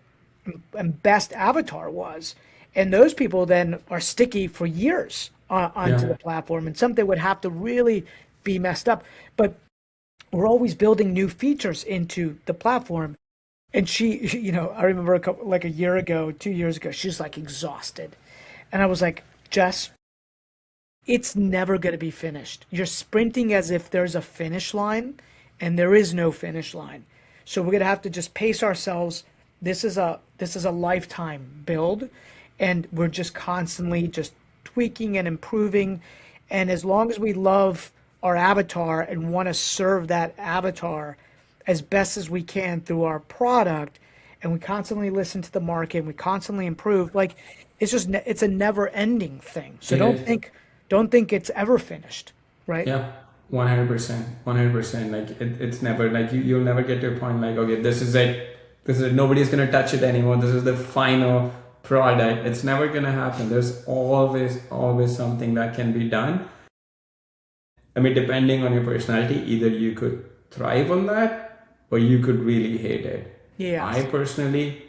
Speaker 1: and best avatar was, and those people then are sticky for years onto the
Speaker 2: Yeah.
Speaker 1: platform, and something would have to really be messed up. But we're always building new features into the platform. And I remember like a year ago, 2 years ago, she's like exhausted. And I was like, Jess, it's never going to be finished. You're sprinting as if there's a finish line, and there is no finish line. So we're going to have to just pace ourselves. This is a lifetime build, and we're just constantly just tweaking and improving. And as long as we love our avatar and want to serve that avatar as best as we can through our product, and we constantly listen to the market and we constantly improve, like it's a never ending thing. So
Speaker 2: It is.
Speaker 1: don't think it's ever finished, right?
Speaker 2: Yeah, 100%, 100%. Like it's never like you'll never get to a point like, okay, this is it. This is it. Nobody's gonna touch it anymore. This is the final product. It's never gonna happen. There's always something that can be done. I mean, depending on your personality, either you could thrive on that or you could really hate it.
Speaker 1: Yes.
Speaker 2: I personally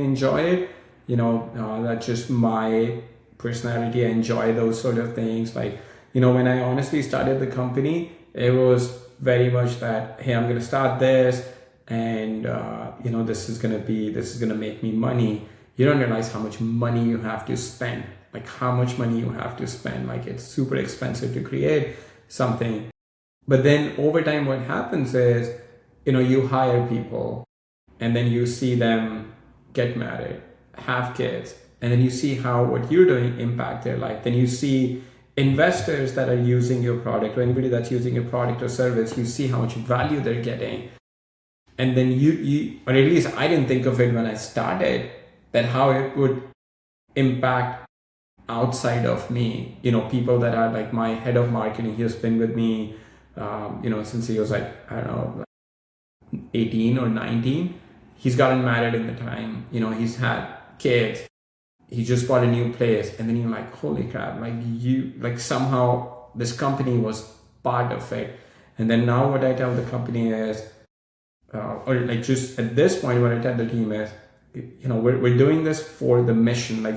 Speaker 2: enjoy it. That's just my personality. I enjoy those sort of things. Like, when I honestly started the company, it was very much that, hey, I'm going to start this, and this is gonna make me money. You don't realize how much money you have to spend. Like how much money you have to spend. Like it's super expensive to create something. But then over time, what happens is, you hire people, and then you see them get married, have kids, and then you see how what you're doing impact their life. Then you see investors that are using your product, or anybody that's using your product or service, you see how much value they're getting. And then you or at least I didn't think of it when I started, that how it would impact outside of me. People that are like my head of marketing, he has been with me, since he was like, I don't know, 18 or 19. He's gotten married in the time, he's had kids, he just bought a new place, and then you're like, holy crap, like somehow this company was part of it. And then now what I tell the company is, or like just at this point, what I tell the team is, we're doing this for the mission. Like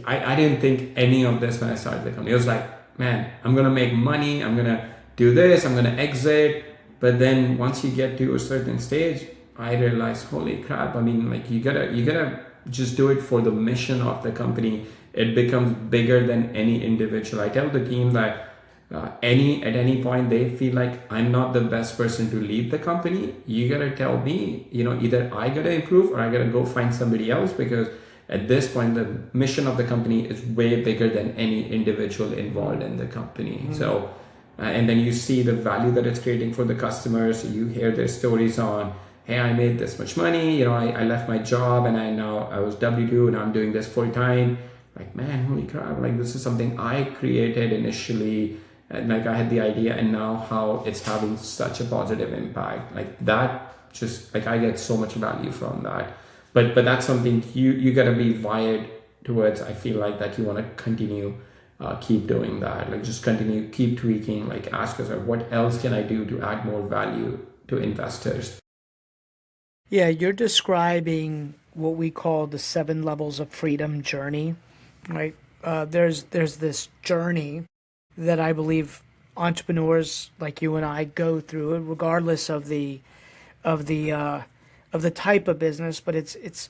Speaker 2: I didn't think any of this when I started the company. It was like, man, I'm going to make money. I'm going to do this. I'm going to exit. But then once you get to a certain stage, I realized, holy crap. I mean, like you gotta just do it for the mission of the company. It becomes bigger than any individual. I tell the team that at any point they feel like I'm not the best person to lead the company, you gotta tell me, either I gotta improve or I gotta go find somebody else, because at this point the mission of the company is way bigger than any individual involved in the company. So and then you see the value that it's creating for the customers. You hear their stories on, hey, I made this much money, I left my job and I was W2 and I'm doing this full time. Like, man, holy crap, like this is something I created initially, and like I had the idea, and now how it's having such a positive impact. Like that, just like I get so much value from that. But that's something you gotta be wired towards. I feel like that you want to continue, keep doing that. Like just continue, keep tweaking. Like ask yourself, what else can I do to add more value to investors?
Speaker 1: Yeah, you're describing what we call the 7 levels of freedom journey, right? There's this journey that I believe entrepreneurs like you and I go through, regardless of the uh, of the type of business, but it's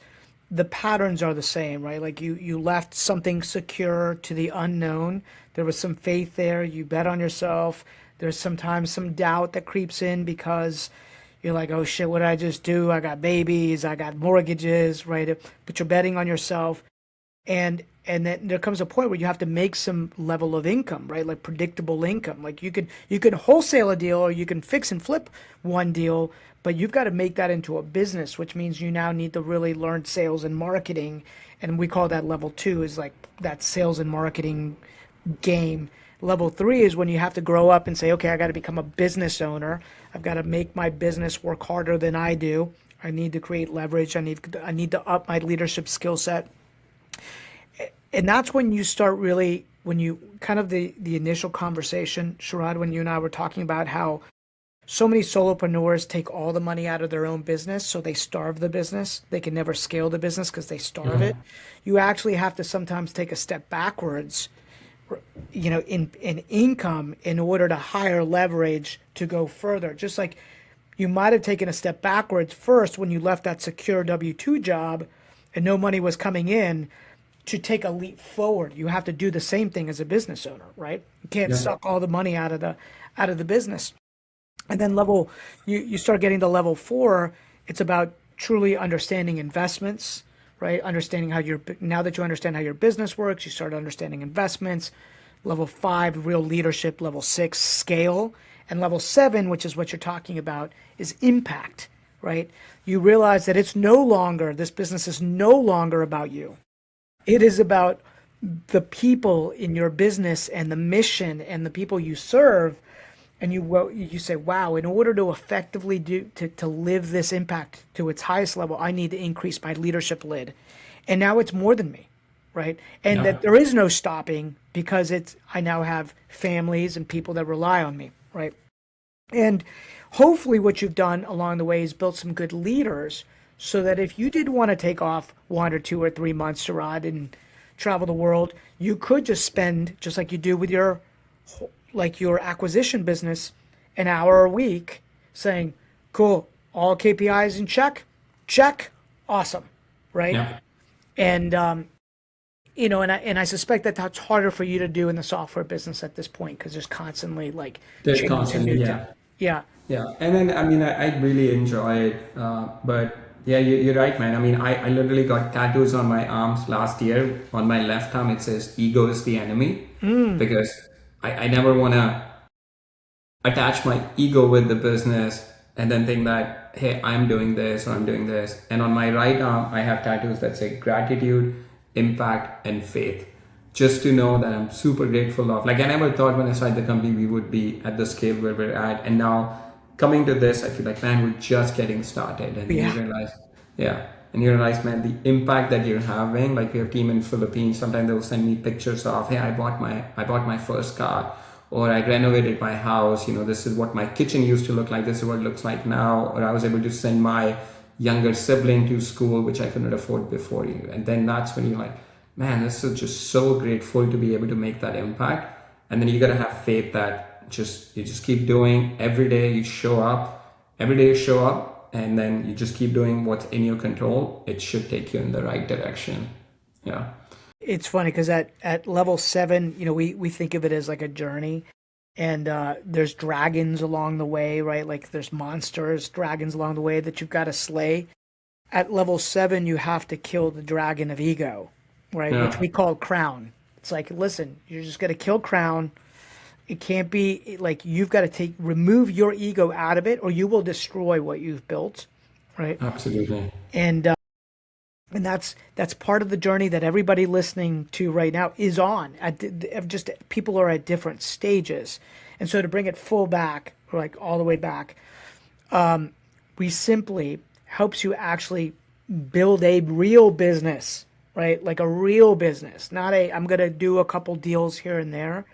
Speaker 1: the patterns are the same, right? Like you left something secure to the unknown. There was some faith there. You bet on yourself. There's sometimes some doubt that creeps in because you're like, oh shit, what did I just do? I got babies, I got mortgages, right? But you're betting on yourself, and then there comes a point where you have to make some level of income, right? Like predictable income. Like you could wholesale a deal or you can fix and flip one deal, but you've got to make that into a business, which means you now need to really learn sales and marketing. And we call that level 2, is like that sales and marketing game. Level 3 is when you have to grow up and say, okay, I got to become a business owner. I've got to make my business work harder than I do. I need to create leverage. I need to up my leadership skill set. And that's when you start really, when you kind of the initial conversation, Sharad, when you and I were talking about how so many solopreneurs take all the money out of their own business, so they starve the business. They can never scale the business because they starve it. You actually have to sometimes take a step backwards, in income, in order to hire leverage to go further. Just like you might have taken a step backwards first when you left that secure W-2 job and no money was coming in. to take a leap forward, you have to do the same thing as a business owner, right? You can't
Speaker 2: Yeah.
Speaker 1: suck all the money out of the business. And then you start getting to level four. It's about truly understanding investments, right? Understanding now that you understand how your business works, you start understanding investments. Level five, real leadership. Level six, scale. And level seven, which is what you're talking about, is impact, right? You realize that this business is no longer about you. It is about the people in your business and the mission and the people you serve. And you say, wow, in order to effectively to live this impact to its highest level, I need to increase my leadership lid. And now it's more than me, right? And
Speaker 2: Yeah.
Speaker 1: that there is no stopping because I now have families and people that rely on me, right? And hopefully what you've done along the way is built some good leaders so that if you did want to take off 1 or 2 or 3 months, Sharad, and travel the world, you could just spend, just like you do with your acquisition business, an hour a week saying, cool, all KPIs in check, awesome, right?
Speaker 2: Yeah.
Speaker 1: And and I suspect that that's harder for you to do in the software business at this point because there's constantly like
Speaker 2: There's
Speaker 1: changes and
Speaker 2: constantly,
Speaker 1: new things.
Speaker 2: yeah.
Speaker 1: Yeah.
Speaker 2: Yeah, and then I mean, I really enjoy it, but yeah, you're right, man. I mean, I literally got tattoos on my arms last year. On my left arm, it says "Ego is the enemy," because I never want to attach my ego with the business and then think that, hey, I'm doing this or I'm doing this. And on my right arm, I have tattoos that say gratitude, impact, and faith. Just to know that I'm super grateful of. Like, I never thought when I started the company we would be at the scale where we're at. And now coming to this, I feel like, man, we're just getting started. And then you
Speaker 1: Yeah.
Speaker 2: realize, yeah. And you realize, man, the impact that you're having. Like, we have a team in Philippines. Sometimes they'll send me pictures of, hey, I bought my first car, or I renovated my house. This is what my kitchen used to look like. This is what it looks like now. Or I was able to send my younger sibling to school, which I couldn't afford before you. And then that's when you're like, man, this is just so grateful to be able to make that impact. And then you gotta have faith that you just keep doing every day. You show up, every day you show up, and then you just keep doing what's in your control. It should take you in the right direction. Yeah.
Speaker 1: It's funny because at level seven, we think of it as like a journey, and there's dragons along the way, right? Like there's monsters, dragons along the way that you've got to slay. At level seven, you have to kill the dragon of ego, right? Which
Speaker 2: Yeah.
Speaker 1: we call crown. It's like, listen, you're just gonna kill crown. It can't be like you've got to remove your ego out of it, or you will destroy what you've built, right?
Speaker 2: Absolutely.
Speaker 1: And that's part of the journey that everybody listening to right now is on. Just people are at different stages, and so to bring it full back, or like all the way back, REsimpli helps you actually build a real business, right? Like a real business, not I'm going to do a couple deals here and there.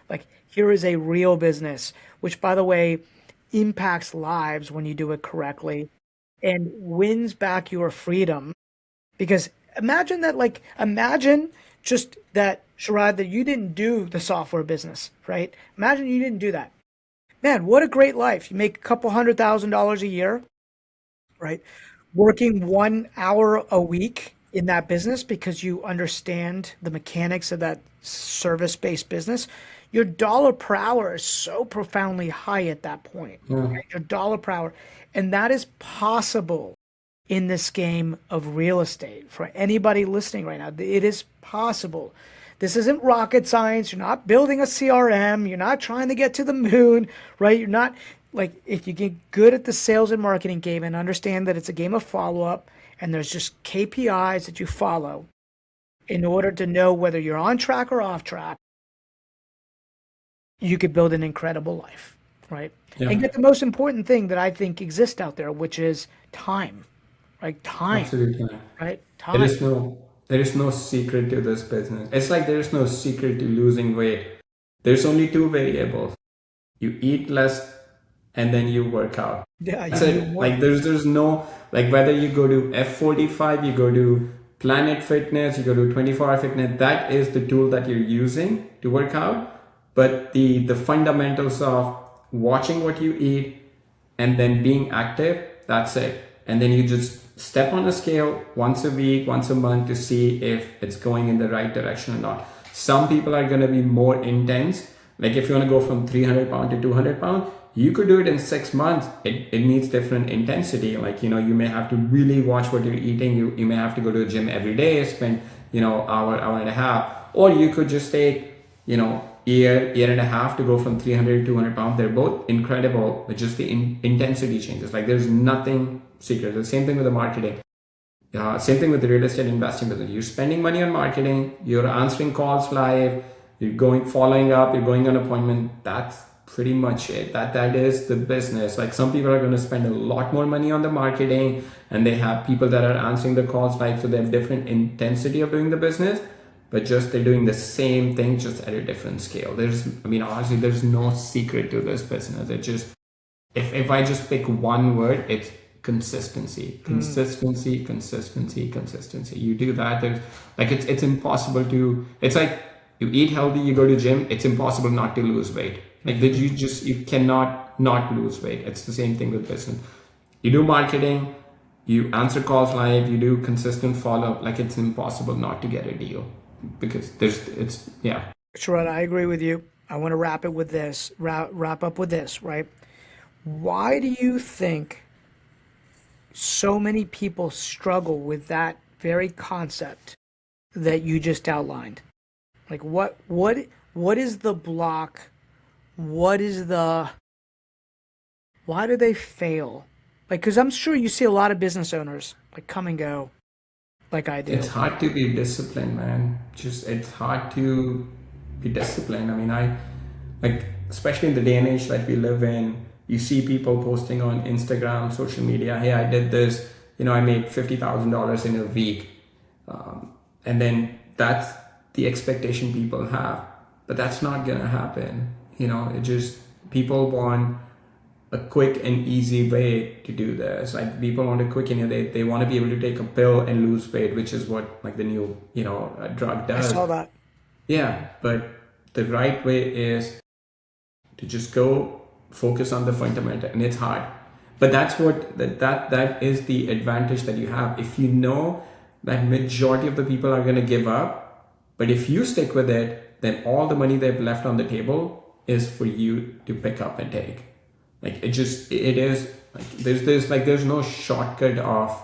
Speaker 1: Like here is a real business, which by the way, impacts lives when you do it correctly and wins back your freedom. Because imagine just that, Sharad, that you didn't do the software business, right? Imagine you didn't do that. Man, what a great life. You make a couple $100,000 a year, right? Working 1 hour a week in that business because you understand the mechanics of that service-based business. Your dollar per hour is so profoundly high at that point,
Speaker 2: Yeah.
Speaker 1: right? Your dollar per hour. And that is possible in this game of real estate. For anybody listening right now, it is possible. This isn't rocket science. You're not building a CRM. You're not trying to get to the moon, right? You're not like, if you get good at the sales and marketing game and understand that it's a game of follow up and there's just KPIs that you follow in order to know whether you're on track or off track, you could build an incredible life, right? And
Speaker 2: Yeah.
Speaker 1: get the most important thing that I think exists out there, which is time, right? Time,
Speaker 2: Absolutely.
Speaker 1: right?
Speaker 2: There
Speaker 1: Time.
Speaker 2: is no there is no secret to this business. It's like there is no secret to losing weight. There's only two variables. You eat less and then you work out.
Speaker 1: Yeah,
Speaker 2: That's
Speaker 1: you do
Speaker 2: it.
Speaker 1: more.
Speaker 2: Like there's no like whether you go to F45, you go to Planet Fitness, you go to 24-hour fitness, that is the tool that you're using to work out. But the fundamentals of watching what you eat and then being active, that's it. And then you just step on a scale once a week, once a month to see if it's going in the right direction or not. Some people are going to be more intense. Like if you want to go from 300 pound to 200 pound, you could do it in 6 months. It needs different intensity. Like, you may have to really watch what you're eating. You may have to go to the gym every day, spend, hour and a half, or you could just take, year and a half to go from 300 to 200 pounds. They're both incredible, but just the intensity changes. Like there's nothing secret. The same thing with the marketing. Same thing with the real estate investing business. You're spending money on marketing, you're answering calls live, you're following up, you're going on appointment. That's pretty much it. That is the business. Like some people are going to spend a lot more money on the marketing, and they have people that are answering the calls live, so they have different intensity of doing the business, but just they're doing the same thing just at a different scale. Honestly, there's no secret to this business. It just, if I just pick one word, it's consistency. Consistency. You do that, there's like it's impossible to. It's like you eat healthy, you go to gym. It's impossible not to lose weight. Like that, you cannot not lose weight. It's the same thing with business. You do marketing, you answer calls live, you do consistent follow up. Like it's impossible not to get a deal because yeah.
Speaker 1: Sharad, I agree with you. I want to wrap up with this, right? Why do you think so many people struggle with that very concept that you just outlined? Like what is the block? Why do they fail? Like, because I'm sure you see a lot of business owners like come and go like I do.
Speaker 2: It's hard to be disciplined, man. It's hard to be disciplined. Especially in the day and age that we live in, you see people posting on Instagram, social media, hey, I did this, I made $50,000 in a week. And then that's the expectation people have, but that's not gonna happen. People want a quick and easy way to do this. Like people want a quick and they want to be able to take a pill and lose weight, which is what like the new, drug does.
Speaker 1: I saw that.
Speaker 2: Yeah, but the right way is to just go focus on the fundamental, and it's hard. But that's what that is the advantage that you have. If you know that majority of the people are going to give up, but if you stick with it, then all the money they've left on the table is for you to pick up and take. Like it is like there's no shortcut of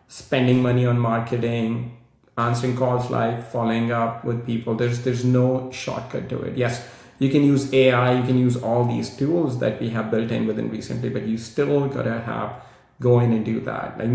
Speaker 2: spending money on marketing, answering calls live, following up with people. There's no shortcut to it. Yes, you can use AI, you can use all these tools that we have built in within Recently, but you still gotta go in and do that. Like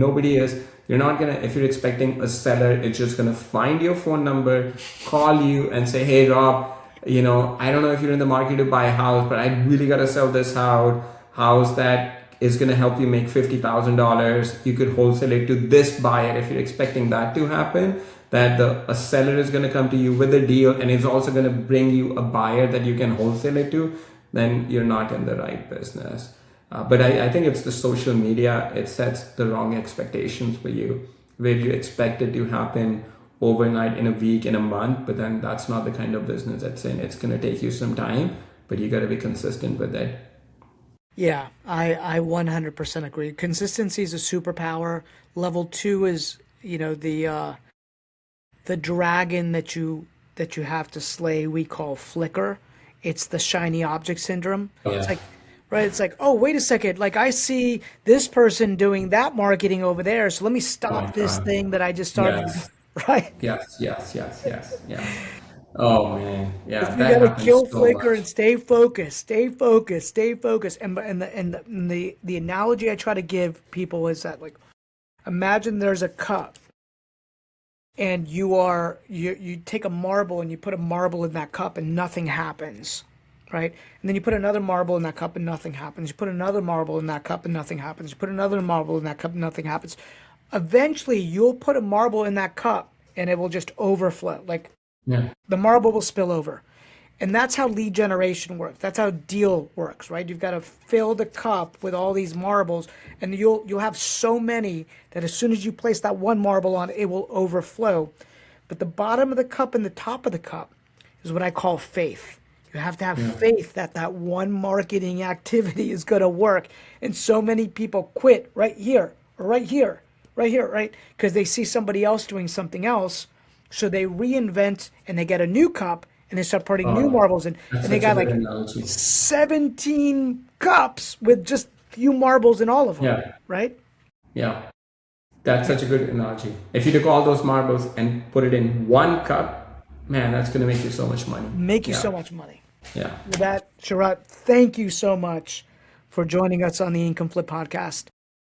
Speaker 2: you're not gonna, if you're expecting a seller, it's just gonna find your phone number, call you and say, hey Rob, I don't know if you're in the market to buy a house, but I really gotta sell this house that is gonna help you make $50,000. You could wholesale it to this buyer. If you're expecting that to happen, that a seller is going to come to you with a deal and is also going to bring you a buyer that you can wholesale it to, then you're not in the right business. But I think it's the social media. It sets the wrong expectations for you, where you expect it to happen overnight, in a week, in a month, but then that's not the kind of business that's in. It's going to take you some time, but you got to be consistent with it.
Speaker 1: Yeah, I 100% agree. Consistency is a superpower. Level 2 is, the dragon that you have to slay, we call flicker. It's the shiny object syndrome.
Speaker 2: Yeah.
Speaker 1: It's like, right? It's like, oh, wait a second. Like I see this person doing that marketing over there, so let me stop this thing that I just started.
Speaker 2: Yes.
Speaker 1: Right?
Speaker 2: Yes. Oh man, yeah.
Speaker 1: You
Speaker 2: That
Speaker 1: gotta
Speaker 2: happens
Speaker 1: kill
Speaker 2: so
Speaker 1: flicker
Speaker 2: much.
Speaker 1: and stay focused. And the analogy I try to give people is that, like, imagine there's a cup, and you take a marble and you put a marble in that cup and nothing happens, right? And then you put another marble in that cup and nothing happens. You put another marble in that cup and nothing happens. You put another marble in that cup and nothing happens. Eventually, you'll put a marble in that cup and it will just overflow. Like
Speaker 2: Yeah.
Speaker 1: the marble will spill over. And that's how lead generation works. That's how deal works, right? You've got to fill the cup with all these marbles, and you'll have so many that as soon as you place that one marble on, it will overflow. But the bottom of the cup and the top of the cup is what I call faith. You have to have faith that that one marketing activity is going to work. And so many people quit right here or right here, right? Because they see somebody else doing something else, so they reinvent and they get a new cup and they start putting new marbles in,
Speaker 2: That's
Speaker 1: and they
Speaker 2: such a
Speaker 1: got
Speaker 2: good
Speaker 1: like
Speaker 2: analogy.
Speaker 1: 17 cups with just few marbles in all of them,
Speaker 2: Yeah.
Speaker 1: right?
Speaker 2: Yeah. That's such a good analogy. If you took all those marbles and put it in one cup, man, that's going to make you so much money.
Speaker 1: Make you
Speaker 2: Yeah.
Speaker 1: so much money.
Speaker 2: Yeah.
Speaker 1: With that, Sharad, thank you so much for joining us on the Income Flip podcast.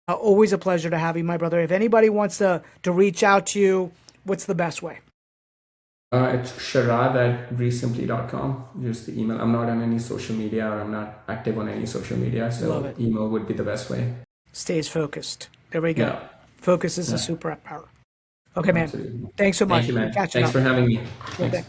Speaker 1: Always a pleasure to have you, my brother. If anybody wants to reach out to you, what's the best way?
Speaker 2: It's Sharad at REsimpli.com. Just the email. I'm not on any social media, or I'm not active on any social media,
Speaker 1: Love
Speaker 2: so
Speaker 1: it.
Speaker 2: email would be the best way.
Speaker 1: Stays focused. There we go.
Speaker 2: Yeah.
Speaker 1: Focus is a
Speaker 2: Yeah.
Speaker 1: superpower. Okay, man.
Speaker 2: Absolutely.
Speaker 1: Thanks so much.
Speaker 2: Thank you, man.
Speaker 1: Catching
Speaker 2: Thanks
Speaker 1: up.
Speaker 2: for having me.
Speaker 1: Sure
Speaker 2: Thanks.
Speaker 1: thing.